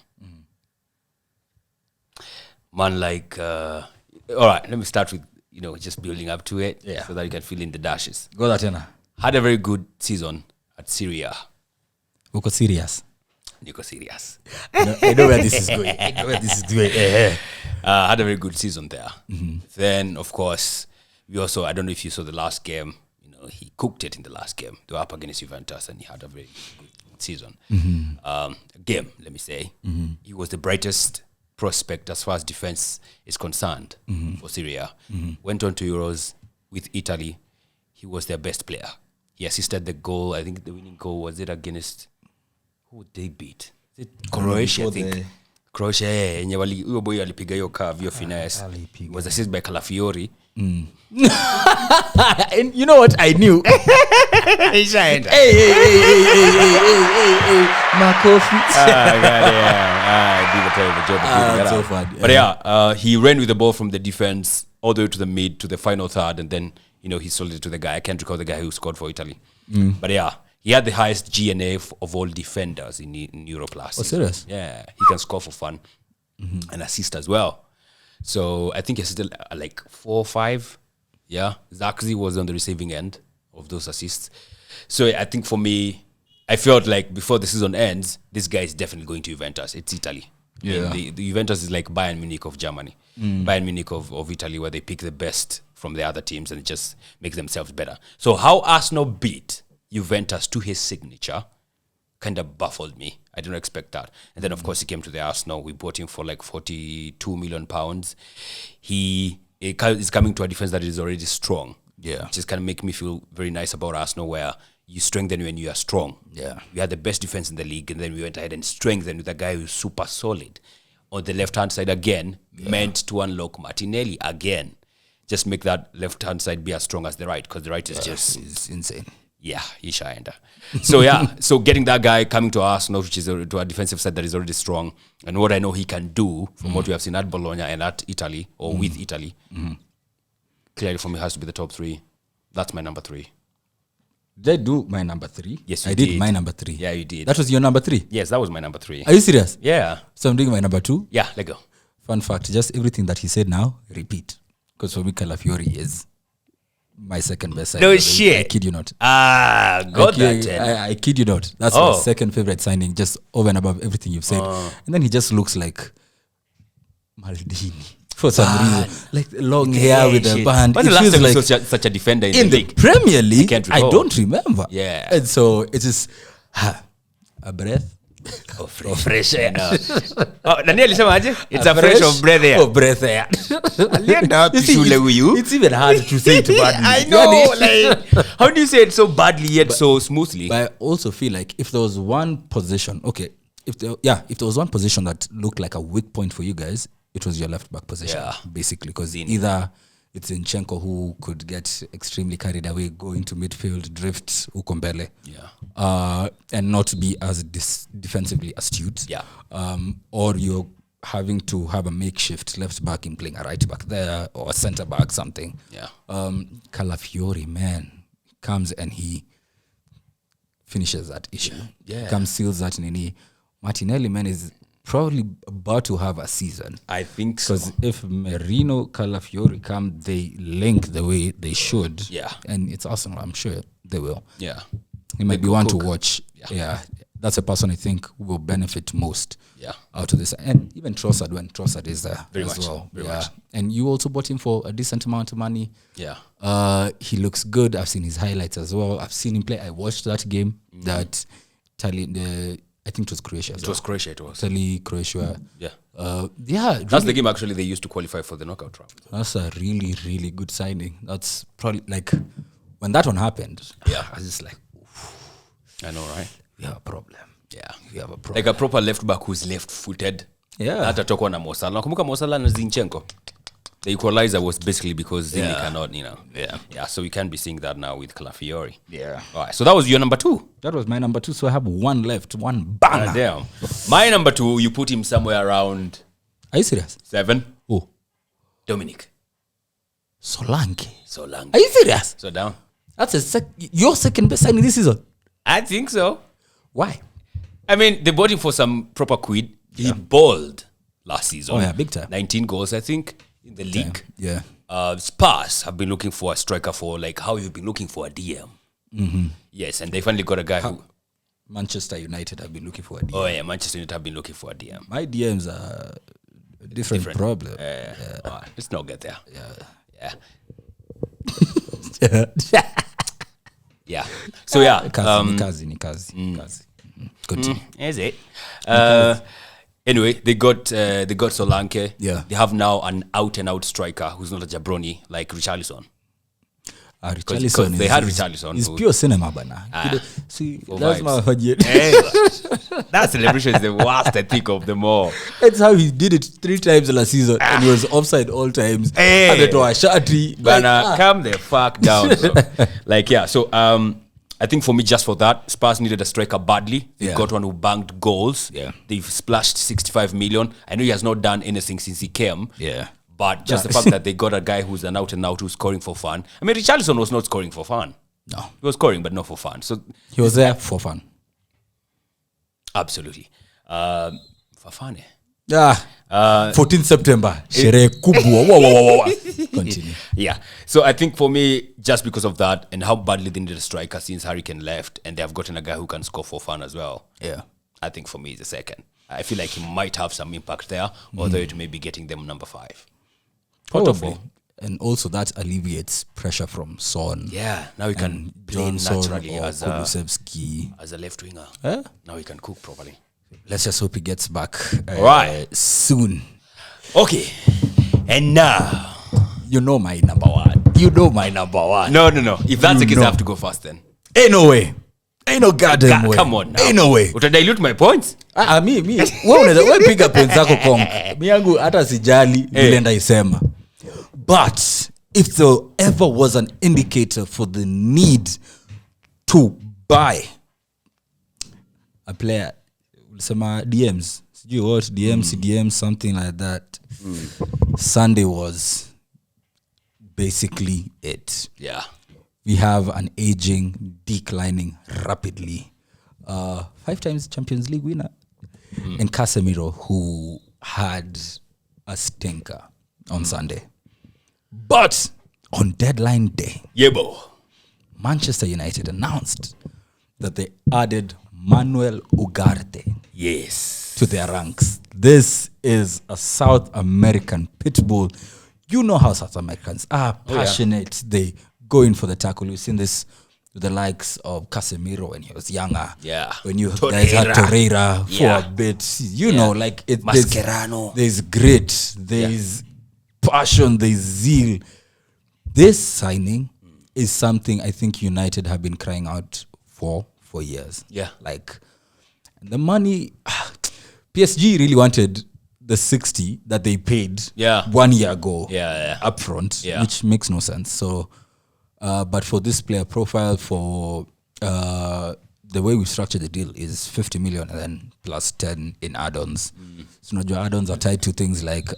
Man, like, all right, let me start with, just building up to it so that you can fill in the dashes. Go that, Ena. Had a very good season at Syria. Uko serious? Nico serious. I know where this is going. Had a very good season there. Then, of course, we also, I don't know if you saw the last game, he cooked it in the last game. They were up against Juventus and he had a very good season. Game, let me say. He was the brightest prospect as far as defense is concerned for Syria. Went on to Euros with Italy. He was their best player. He assisted the goal. I think the winning goal, was it against, who would they beat? Is it Croatia, I think. Croatia, yenye huyo boy alipiga hiyo curve, hiyo finesse. He was assisted by Calafiori. And you know what I knew? Hey, Makofi. I did a terrible job of doing that. But yeah, he ran with the ball from the defense all the way to the mid, to the final third, and then, he sold it to the guy. I can't recall the guy who scored for Italy. But yeah, he had the highest GNA of all defenders in Europe last season. Serious? Yeah, he can score for fun and assist as well. So I think he assisted like 4 or 5. Yeah, Zaxi was on the receiving end of those assists. So I think for me, I felt like before the season ends, this guy is definitely going to Juventus. It's Italy. Yeah. The Juventus is like Bayern Munich of Germany. Bayern Munich of Italy, where they pick the best from the other teams and just make themselves better. So how Arsenal beat Juventus to his signature kind of baffled me. I didn't expect that. And then, of course, he came to the Arsenal. We bought him for like £42 million. He is coming to a defense that is already strong. Yeah. Which is kind of make me feel very nice about Arsenal, where you strengthen when you are strong. Yeah. We had the best defense in the league, and then we went ahead and strengthened with a guy who's super solid. On the left-hand side again, meant to unlock Martinelli again. Just make that left-hand side be as strong as the right, because the right is just... It's insane. Yeah, Ishaenda. So yeah, so getting that guy coming to Arsenal, which is to a defensive side that is already strong, and what I know he can do from what we have seen at Bologna and at Italy, or with Italy, clearly for me has to be the top 3. That's my number 3. Did I do my number 3? Yes, you I did my number 3. Yeah, you did. That was your number 3? Yes, that was my number 3. Are you serious? Yeah. So I'm doing my number 2? Yeah, let go. Fun fact, just everything that he said now, repeat. Because for me, Calafiori is my second best signing. No shit. I kid you not. I kid you not. That's my second favorite signing, just over and above everything you've said. And then he just looks like Maldini for some reason. Like long hair with a band. When's the last time you saw such a defender in the league? Premier League, I don't remember. Yeah. And so it is a breath. Fresh air. Nani alisemaje? It's a fresh of breath air. Oh, breath air. It's even hard to say it badly. I know. Like, how do you say it so badly yet so smoothly? But I also feel like if there was one position, if there was one position that looked like a weak point for you guys, it was your left back position, basically, because either it's Zinchenko who could get extremely carried away, go into midfield, drift Ukombele, and not be as defensively astute, or you're having to have a makeshift left back in playing a right back there or a centre back, something. Calafiori, man, comes and he finishes that issue. Comes, seals that nini. Martinelli, man, is probably about to have a season. I think so. Because if Merino, Calafiori come, they link the way they should. Yeah. And it's Arsenal, I'm sure they will. Yeah. He might be one to watch. Yeah. That's a person I think will benefit most out of this. And even Trossard, when Trossard is there very as much. well. Very much. And you also bought him for a decent amount of money. Yeah. He looks good. I've seen his highlights as well. I've seen him play. I watched that game that I think it was Croatia. It was Croatia. It was Italy, Croatia. Yeah. Yeah. That's the game actually they used to qualify for the knockout round. That's a really, really good signing. That's probably like when that one happened. Yeah. I was just like, I know, right? we have a problem. Yeah. We have a problem. Like a proper left back who's left-footed. Yeah. Hata tokwa na Mo Salah. Nakumbuka Mo Salah na Zinchenko. The equalizer was basically because Zini cannot, Yeah, so we can be seeing that now with Calafiori. Yeah. All right, so that was your number 2. That was my number 2, so I have one left. One banger. Damn. My number 2, you put him somewhere around... Are you serious? 7. Oh. Dominic. Solanke. Solanke. Are you serious? So down. That's your second best signing this season. I think so. Why? I mean, they bought him for some proper quid. He balled last season. Oh, yeah, big time. 19 goals, I think, in the league. Yeah. Spurs have been looking for a striker for like how you've been looking for a DM. Mm-hmm. Yes, and they finally got a guy who... Manchester United have been looking for a DM. Oh, yeah, Manchester United have been looking for a DM. My DMs are a different problem. All right, let's not get there. Yeah. Yeah. So, yeah. Kazi. Continue. Is it? Anyway, they got Solanke. Yeah. They have now an out-and-out striker who's not a jabroni like Richarlison. Richarlison they had Richarlison. He's pure cinema bana. See, that's my that celebration is the worst, I think, of them all. That's how he did it 3 times last season, and he was offside all times. And it was Shati. Bana, calm the fuck down, bro. So I think for me, just for that, Spurs needed a striker badly. They got one who banged goals. Yeah. They've splashed 65 million. I know he has not done anything since he came. Yeah. But just the fact that they got a guy who's an out-and-out who's scoring for fun. I mean, Richarlison was not scoring for fun. No. He was scoring, but not for fun. So he was there for fun. Absolutely. For fun, 14th September. Sherehe kubwa. Continue. Yeah. So I think for me, just because of that and how badly they needed a striker since Harry Kane left, and they have gotten a guy who can score for fun as well. Yeah. I think for me, he's the second. I feel like he might have some impact there, although it may be getting them number 5. Probably. And also that alleviates pressure from Son. Yeah. Now he can play Johnson naturally or as a left winger. Now he can cook properly. Let's just hope he gets back right soon. Okay. And now, you know my number 1. No. If that's the case, I have to go first then. Ain't no way. Ain't no goddamn way. Come on now. Ain't no way. Uta dilute my points? Me. Wewe piga points zako kong. Mi yangu hata sijali vile ndaisema. But if there ever was an indicator for the need to buy a player, ulisema DMs. Sijui what DMs, something like that. Sunday was basically it. Yeah. We have an aging, declining rapidly 5 times Champions League winner and Casemiro, who had a stinker on Sunday. But on deadline day, Manchester United announced that they added Manuel Ugarte to their ranks. This is a South American pit bull. You know how South Americans are passionate. They go in for the tackle. We've seen this with the likes of Casemiro when he was younger. Yeah. When you guys had Torreira for a bit. You know, like Mascherano. There's grit. There's passion. There's zeal. This signing is something I think United have been crying out for years. Yeah. Like, the money... PSG really wanted the 60 that they paid 1 year ago upfront, which makes no sense. So, but for this player profile, for the way we structured the deal is 50 million and then plus 10 in add-ons. So, your add-ons are tied to things like...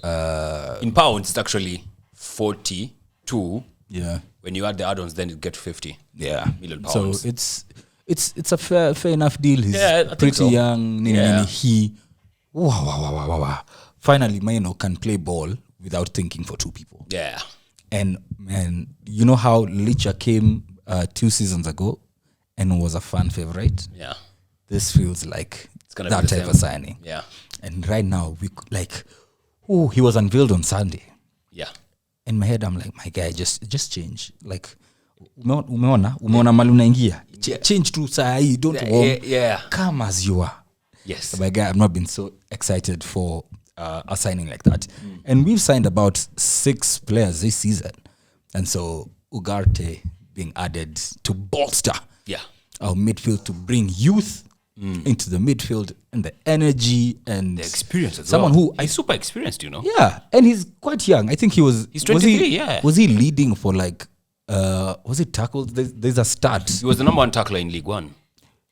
in pounds, it's actually 42. Yeah. When you add the add-ons, then you get 50 million pounds. So, it's a fair enough deal. He's pretty young. He... Wow. Finally, Maino can play ball without thinking for 2 people. Yeah. And man, you know how Licha came 2 seasons ago and was a fan favorite? Yeah. This feels like that type of signing. Yeah. And right now, he was unveiled on Sunday. Yeah. In my head, I'm like, my guy, just change. Like, umeona mali unaingia. Change to saa hii, don't warm. Yeah. Come as you are. Yes. My guy, I've not been so excited for a signing like that. And we've signed about 6 players this season. And so Ugarte being added to bolster our midfield, to bring youth into the midfield, and the energy and the experience as someone well. who He's super experienced, you know. Yeah, and he's quite young. I think he's 23, Was he leading for like was it tackles? There's a stat. He was the number 1 tackler in League One.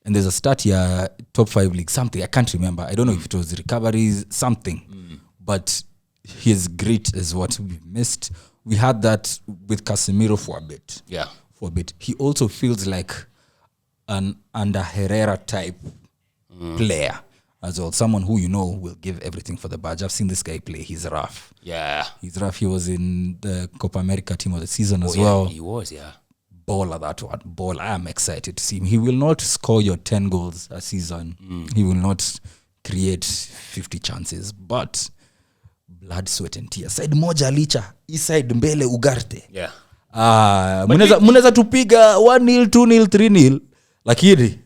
And there's a stat here, top 5 league, something. I can't remember. I don't know if it was recoveries, something. But his grit is what we missed. We had that with Casemiro for a bit. Yeah. For a bit. He also feels like an under Herrera type player as well. Someone who will give everything for the badge. I've seen this guy play. He's rough. Yeah. He's rough. He was in the Copa America team of the season as well. He was, yeah. Baller, that one. Ball. I am excited to see him. He will not score your 10 goals a season. He will not create 50 chances. But blood, sweat and tears. Side moja licha. Hii side mbele Ugarte. Yeah. Munaweza tupiga 1-0, 2-0, 3-0. Lakini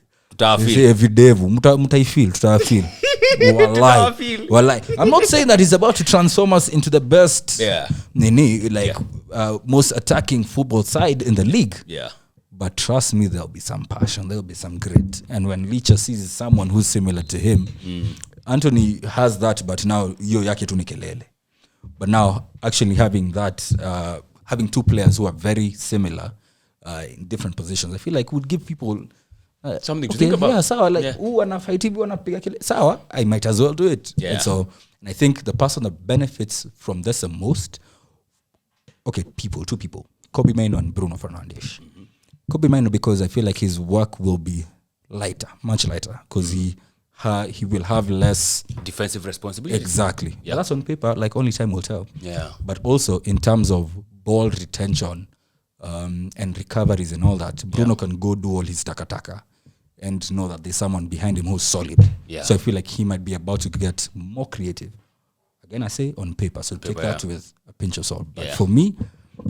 evidevu mutaifeel tutafeel. Wallahi. I'm not saying that he's about to transform us into the best most attacking football side in the league. Yeah. But trust me, there'll be some passion, there'll be some grit. And when Licha sees someone who's similar to him, Anthony has that, but now yo yake tu ni kelele. But now actually having that, having 2 players who are very similar in different positions, I feel like would give people something to think about. Yeah, sawa, like wanafight hivi wanapiga kile. Sawa, I might as well do it. Yeah. And I think the person that benefits from this the most, 2 people, Kobbie Mainoo and Bruno Fernandes. Kobbie Mainoo, because I feel like his work will be lighter, much lighter, because he will have less defensive responsibility. Exactly. Yeah, that's on paper. Like only time will tell. Yeah. But also in terms of ball retention and recoveries and all that, Bruno can go do all his taka and know that there's someone behind him who's solid. Yeah. So I feel like he might be about to get more creative. Again, I say on paper, so take that with a pinch of salt. But for me,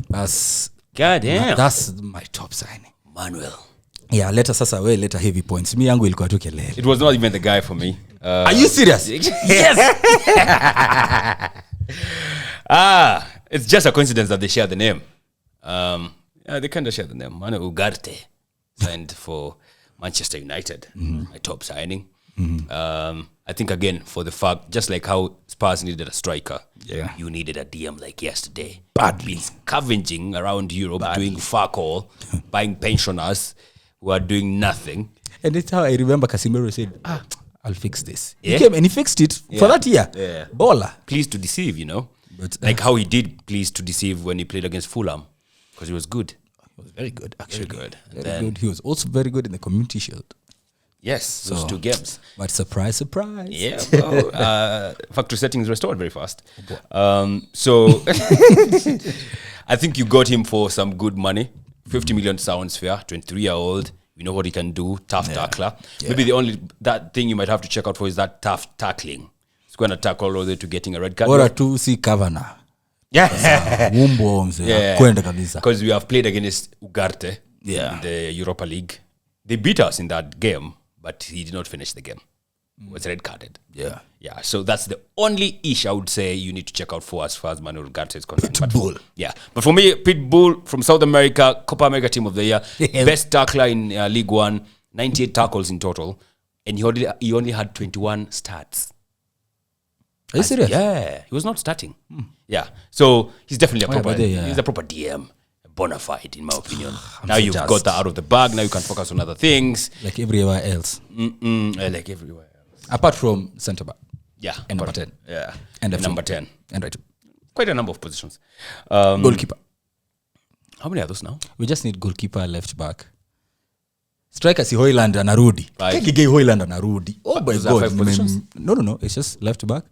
that's my top signing. Manuel. Yeah, later heavy points. Mi yangu ilikuwa tu kelele. It was not even the guy for me. Are you serious? Yes. It's just a coincidence that they share the name. They kind of share the name. Manuel Ugarte signed for Manchester United, my top signing. I think again for the fact, just like how Spurs needed a striker, you needed a DM like yesterday. Badly. Been scavenging around Europe, doing fuck all, buying pensioners who are doing nothing. And that's how I remember Casemiro said, I'll fix this. Yeah. He came and he fixed it for that year. Yeah. Baller. Pleased to deceive, But like how he did pleased to deceive when he played against Fulham, because he was good. He was very good, actually. Very good. Very good. He was also very good in the Community Shield. Yes, those 2 games. But surprise. Yeah, well, factory settings restored very fast. So I think you got him for some good money. 50 million sounds fair. 23-year-old. You know what he can do. Tough tackler. Yeah. Maybe the only that thing you might have to check out for is that tough tackling. He's going to tackle all the way to getting a red card. Or to see Kavana. Yeah. Because we have played against Ugarte in the Europa League. They beat us in that game, but he did not finish the game. Was red carded. Yeah. So that's the only issue I would say you need to check out for as far as Manuel Ugarte is concerned. Pitbull. But for me, Pitbull from South America, Copa America Team of the Year, best tackler in League One, 98 tackles in total, and he only had 21 starts. Are you serious? Yeah, he was not starting. Yeah, so he's definitely he's a proper DM. Bona fide, in my opinion. Now you've got that out of the bag. Now you can focus on other things. Like everywhere else. Like everywhere else. Apart from centre back. Yeah. And number 10. Yeah. And number 10. And right. Quite a number of positions. Goalkeeper. How many are those now? We just need goalkeeper, left back. Striker si Hoyland anarudi. Right. Kege Hoyland anarudi. Oh my God. 5 positions? No. It's just left back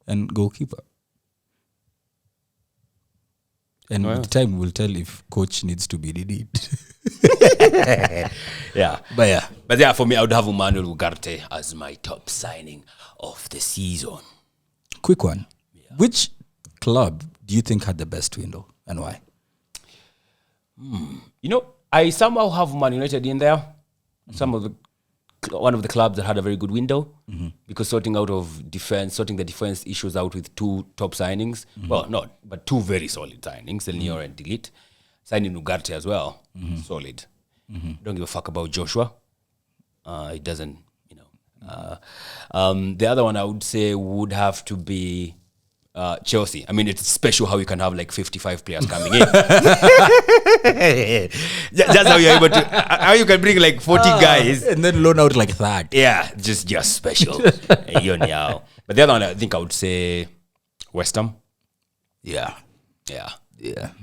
and goalkeeper. And with time we'll tell if coach needs to be needed. But yeah, for me, I would have Manuel Ugarte as my top signing of the season. Quick one. Yeah. Which club do you think had the best window and why? I somehow have Man United in there. Some of the one of the clubs that had a very good window because sorting the defense issues out with 2 top signings. Well, not, but 2 very solid signings, El Nior and Delete. Signing Ugarte as well, solid. Don't give a fuck about Joshua. It doesn't, the other one I would say would have to be Chelsea. I mean, it's special how you can have like 55 players coming in. That's how you're able to. How you can bring like 40 guys and then loan out like that. Yeah, just special. But the other one, I think I would say West Ham. Yeah.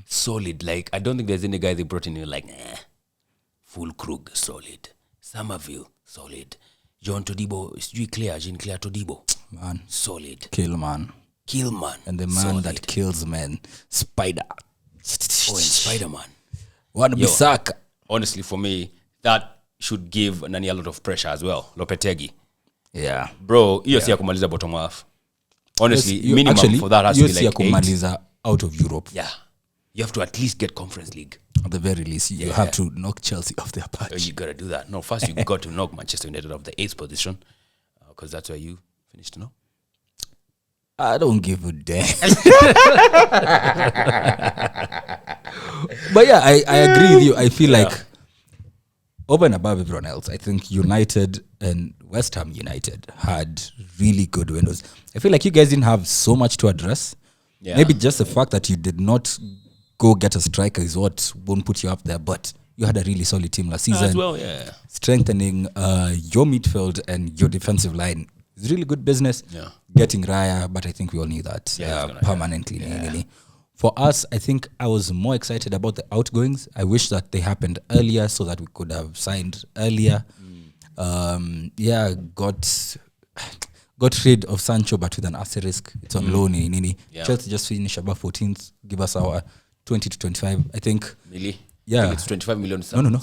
Solid. Like, I don't think there's any guy they brought in who like, Fulkrug, solid. Somerville, solid. Jean Todibo, Jean-Claire Todibo. Man. Solid. Killman. And the man solid. that kills men. Spider. And Spider-Man. Wan-Bissaka. Honestly, for me, that should give Nani a lot of pressure as well. Lopetegui. Yeah. Bro, hiyo si ya kumaliza bottom half. Honestly, minimum for that has to be like 8. Kumaliza out of Europe. Yeah. You have to at least get Conference League. At the very least, you have to knock Chelsea off their patch. You got to do that. No, first you got to knock Manchester United off the 8th position because that's where you finished, no? I don't give a damn. But yeah, I agree with you. I feel like over and above everyone else, I think United and West Ham United had really good windows. I feel like you guys didn't have so much to address. Yeah. Maybe just the fact that you did not go get a striker is what won't put you up there. But you had a really solid team last season. As well, yeah. Strengthening your midfield and your defensive line is really good business. Yeah. Getting Raya, but I think we all need that permanently. Yeah. For us, I think I was more excited about the outgoings. I wish that they happened earlier so that we could have signed earlier. Got rid of Sancho, but with an asterisk. It's on loan. Chelsea just finished above 14th. Give us our 20 to 25, I think. Really? Yeah. I think it's 25 million. No.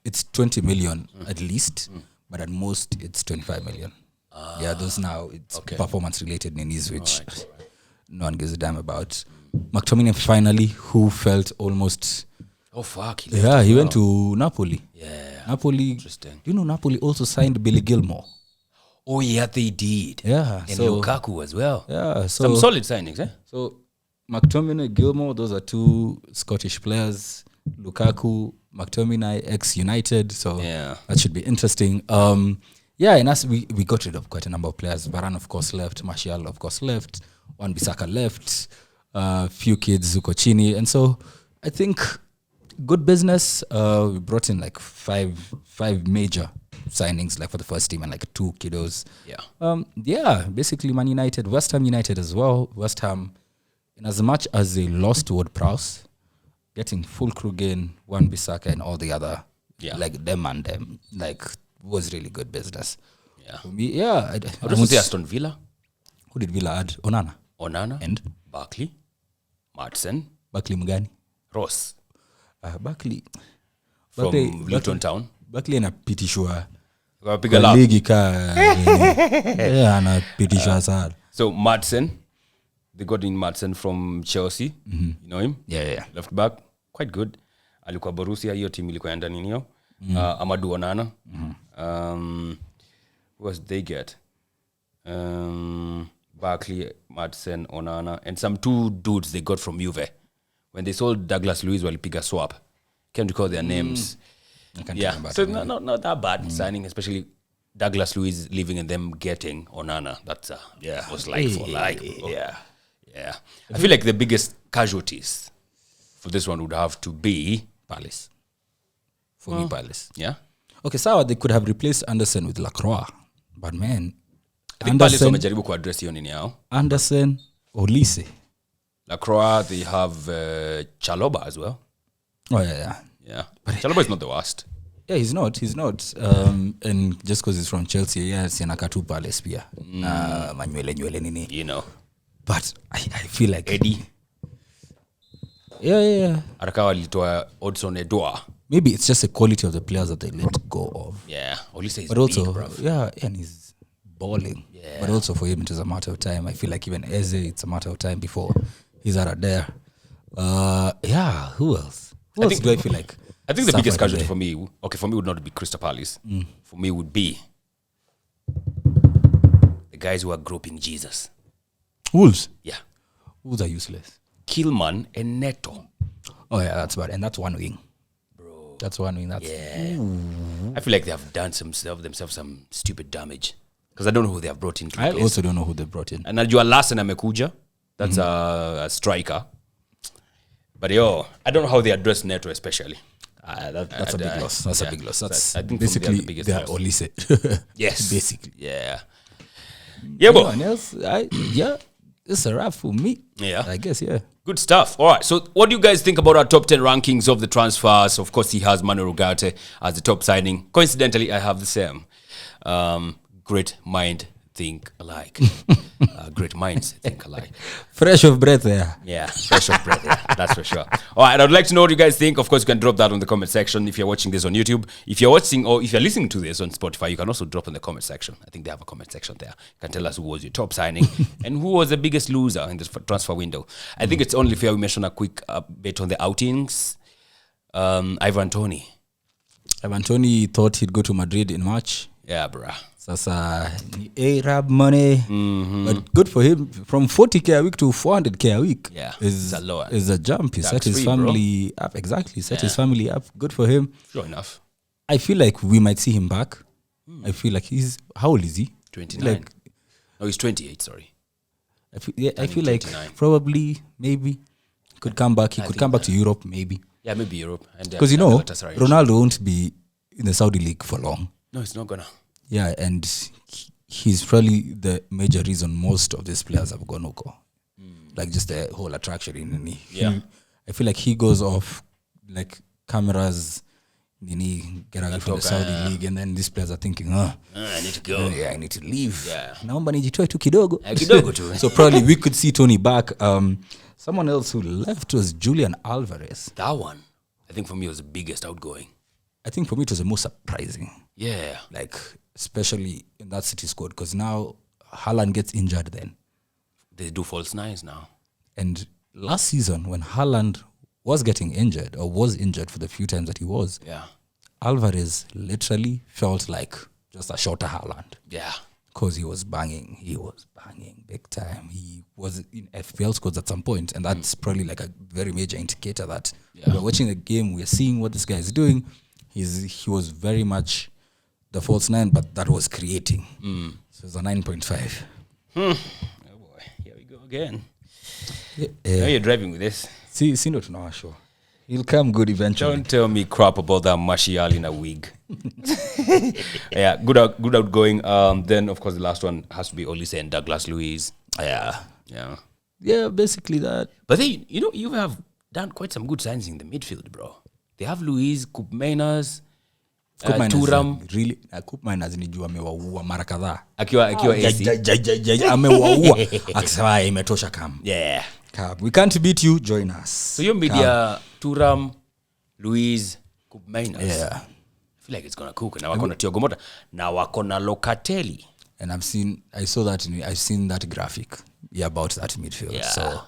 It's 20 million at least, but at most it's 25 million. Those now it's performance related ninis, which no one gives a damn about. McTominay finally, who felt almost. Oh fuck! He went to Napoli. Yeah, Napoli. Interesting. Do you know Napoli also signed Billy Gilmore? Oh yeah, they did. Yeah, and Lukaku as well. Yeah, some solid signings, eh? So McTominay, Gilmore, those are 2 Scottish players. Lukaku, McTominay, ex-United. So that should be interesting. And us, we got rid of quite a number of players. Varane, of course, left. Martial, of course, left. Wan-Bissaka left. Few kids, Zuccochini. And so I think good business. We brought in like five major signings, like for the first team, and like 2 kiddos. Basically Man United, West Ham United as well. West Ham, in as much as they lost Ward-Prowse, getting Fulkrug in, Wan-Bissaka and all the other, like them, like was really good business. For me, I would say Aston Villa. Who did Villa add? Onana and Barkley, Maatsen, Barkley Mugani, Ross. Barkley from Luton Town. Barkley anapitishwa kwa ligi ka anapitishwa sana. So Maatsen, they got in Maatsen from Chelsea. You know him? Yeah. Left back, quite good. Alikuwa Borussia, hiyo team ilikuwa ndani niyo. Amadou Onana. Who else they get? Barkley, Maatsen, Onana, and some 2 dudes they got from Juve. When they sold Douglas Luiz, walipiga swap. Can't recall their names. So not that bad signing, especially Douglas Luiz leaving and them getting Onana. That's was like for like. Yeah. I feel like the biggest casualties for this one would have to be Palace. For me, Palace. Yeah. Okay, so they could have replaced Anderson with Lacroix, but man, I think Palace wamejaribu kuaddress hiyo nini yao. Anderson, Olise. Lacroix, they have Chalobah as well. Oh yeah. But Chalobah is not the worst. Yeah, he's not. And just because he's from Chelsea, Sienakatu Palace pia. Manuele nini. You know. But I feel like Eddie. Yeah. Arakawa alitoa Odson Edouard. Maybe it's just the quality of the players that they let go of. Yeah, Olise is but also, big, bruv. And he's balling. Yeah. But also for him, it is a matter of time. I feel like even Eze, it's a matter of time before he's out there. Who else? I feel like? I think the biggest casualty for me, would not be Crystal Palace. For me, would be the guys who are groping Jesus. Wolves? Yeah. Wolves are useless. Kilman and Neto. Oh, yeah, that's bad. And that's one wing. Bro. That's one wing. I feel like they have done themselves some stupid damage. Because I don't know who they have brought in. I also don't know who they brought in. And Najua Larsen Amekuja. That's a striker. But I don't know how they address Neto especially. That's a big loss. That's a big loss. That's I think basically they are Olise. Yes. Basically. Yeah, Anyone else? It's a wrap for me. Yeah. I guess, yeah. Good stuff. All right. So what do you guys think about our top 10 rankings of the transfers? Of course, he has Manu Ugarte as the top signing. Coincidentally, I have the same. Great mind think alike. Great minds think alike. Fresh of breath there. Yeah, fresh of breath. Yeah, that's for sure. All right, I'd like to know what you guys think. Of course, you can drop that on the comment section if you're watching this on YouTube. If you're watching or if you're listening to this on Spotify, you can also drop in the comment section. I think they have a comment section there. You can tell us who was your top signing and who was the biggest loser in this transfer window. I think it's only fair we mention a quick bit on the outings. Ivan Toney. Ivan Toney thought he'd go to Madrid in March. Yeah, bruh. Sasa Arab money, but good for him. From 40k a week to 400k a week, is a lot. Is a jump. He set his family up. Exactly, set his family up. Good for him. Sure enough. I feel like we might see him back. I feel like how old is he? 29. He's 28. Sorry. I feel like probably maybe could come back. He could come back to Europe maybe. Yeah, maybe Europe. Because Ronaldo won't be in the Saudi league for long. No, it's not gonna. Yeah, and he's probably the major reason most of these players have gone Oko. Like just the whole attraction in I feel like he goes off like cameras, get away from the Saudi league, and then these players are thinking, I need to go. I need to leave. Yeah. Naomba nijitoe tu kidogo. Kidogo tu. So probably we could see Tony back. Someone else who left was Julian Alvarez. That one, I think for me was the biggest outgoing. I think for me it was the most surprising. Yeah. Like, especially in that City squad, because now Haaland gets injured then. They do false nines now. And last season, when Haaland was getting injured, or was injured for the few times that he was, Alvarez literally felt like just a shorter Haaland. Yeah. Because he was banging big time. He was in FPL squads at some point, and that's probably like a very major indicator that we're watching the game, we're seeing what this guy is doing. He was very much the false nine, but that was creating. So it's a 9.5. Oh boy, here we go again. How are you driving with this? See, no to show. He'll come good eventually. Don't tell me crap about that Martial in a wig. Yeah, good outgoing. Then of course the last one has to be Olise and Douglas Luiz. Yeah, basically that. But then you have done quite some good signs in the midfield, bro. They have Luiz, Koopmeiners, Thuram. Really, Koopmeiners nijua amewaua mara kadhaa. Akiwa AC. Amewaua. Akisema imetosha kam. Yeah. We can't beat you, join us. So your media Thuram, Luiz, Koopmeiners. Yeah. I feel like it's gonna cook. Now wakona Thiago Motta. Now wakona Locatelli. And I've seen that graphic about that midfield. Yeah. So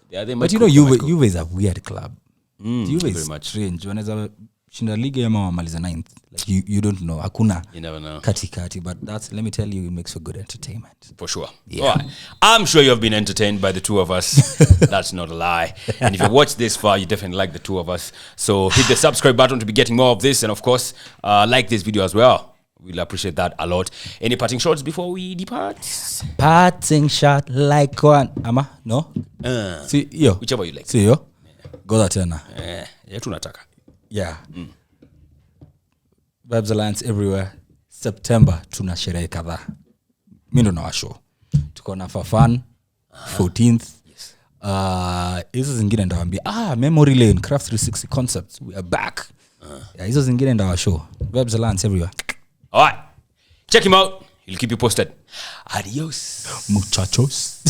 but Juve is a weird club. Juve is very much strange. Wanaweza shinda ligi ama wamaliza 9th. Like you don't know. Hakuna. You never know. Kati. But let me tell you, it makes for good entertainment. For sure. Yeah. All right. I'm sure you've been entertained by the two of us. That's not a lie. And if you watched this far, you definitely like the two of us. So hit the subscribe button to be getting more of this. And of course, like this video as well. We'll appreciate that a lot. Any parting shots before we depart? Parting shot like one. Ama? No? See, yo. Whichever you like. See, yo. Go that tena. Yeah, tunataka. Yeah. Vibes Alliance everywhere. September tuna sherehe kadhaa. Mimi ndo nawashow. Tuko na Fafan 14th. Yes. Hizo zingine ndawaambia Memory Lane Craft 360 Concepts, we are back. Hizo zingine ndawashow. Vibes Alliance everywhere. All right. Check him out. He'll keep you posted. Adios. Muchachos.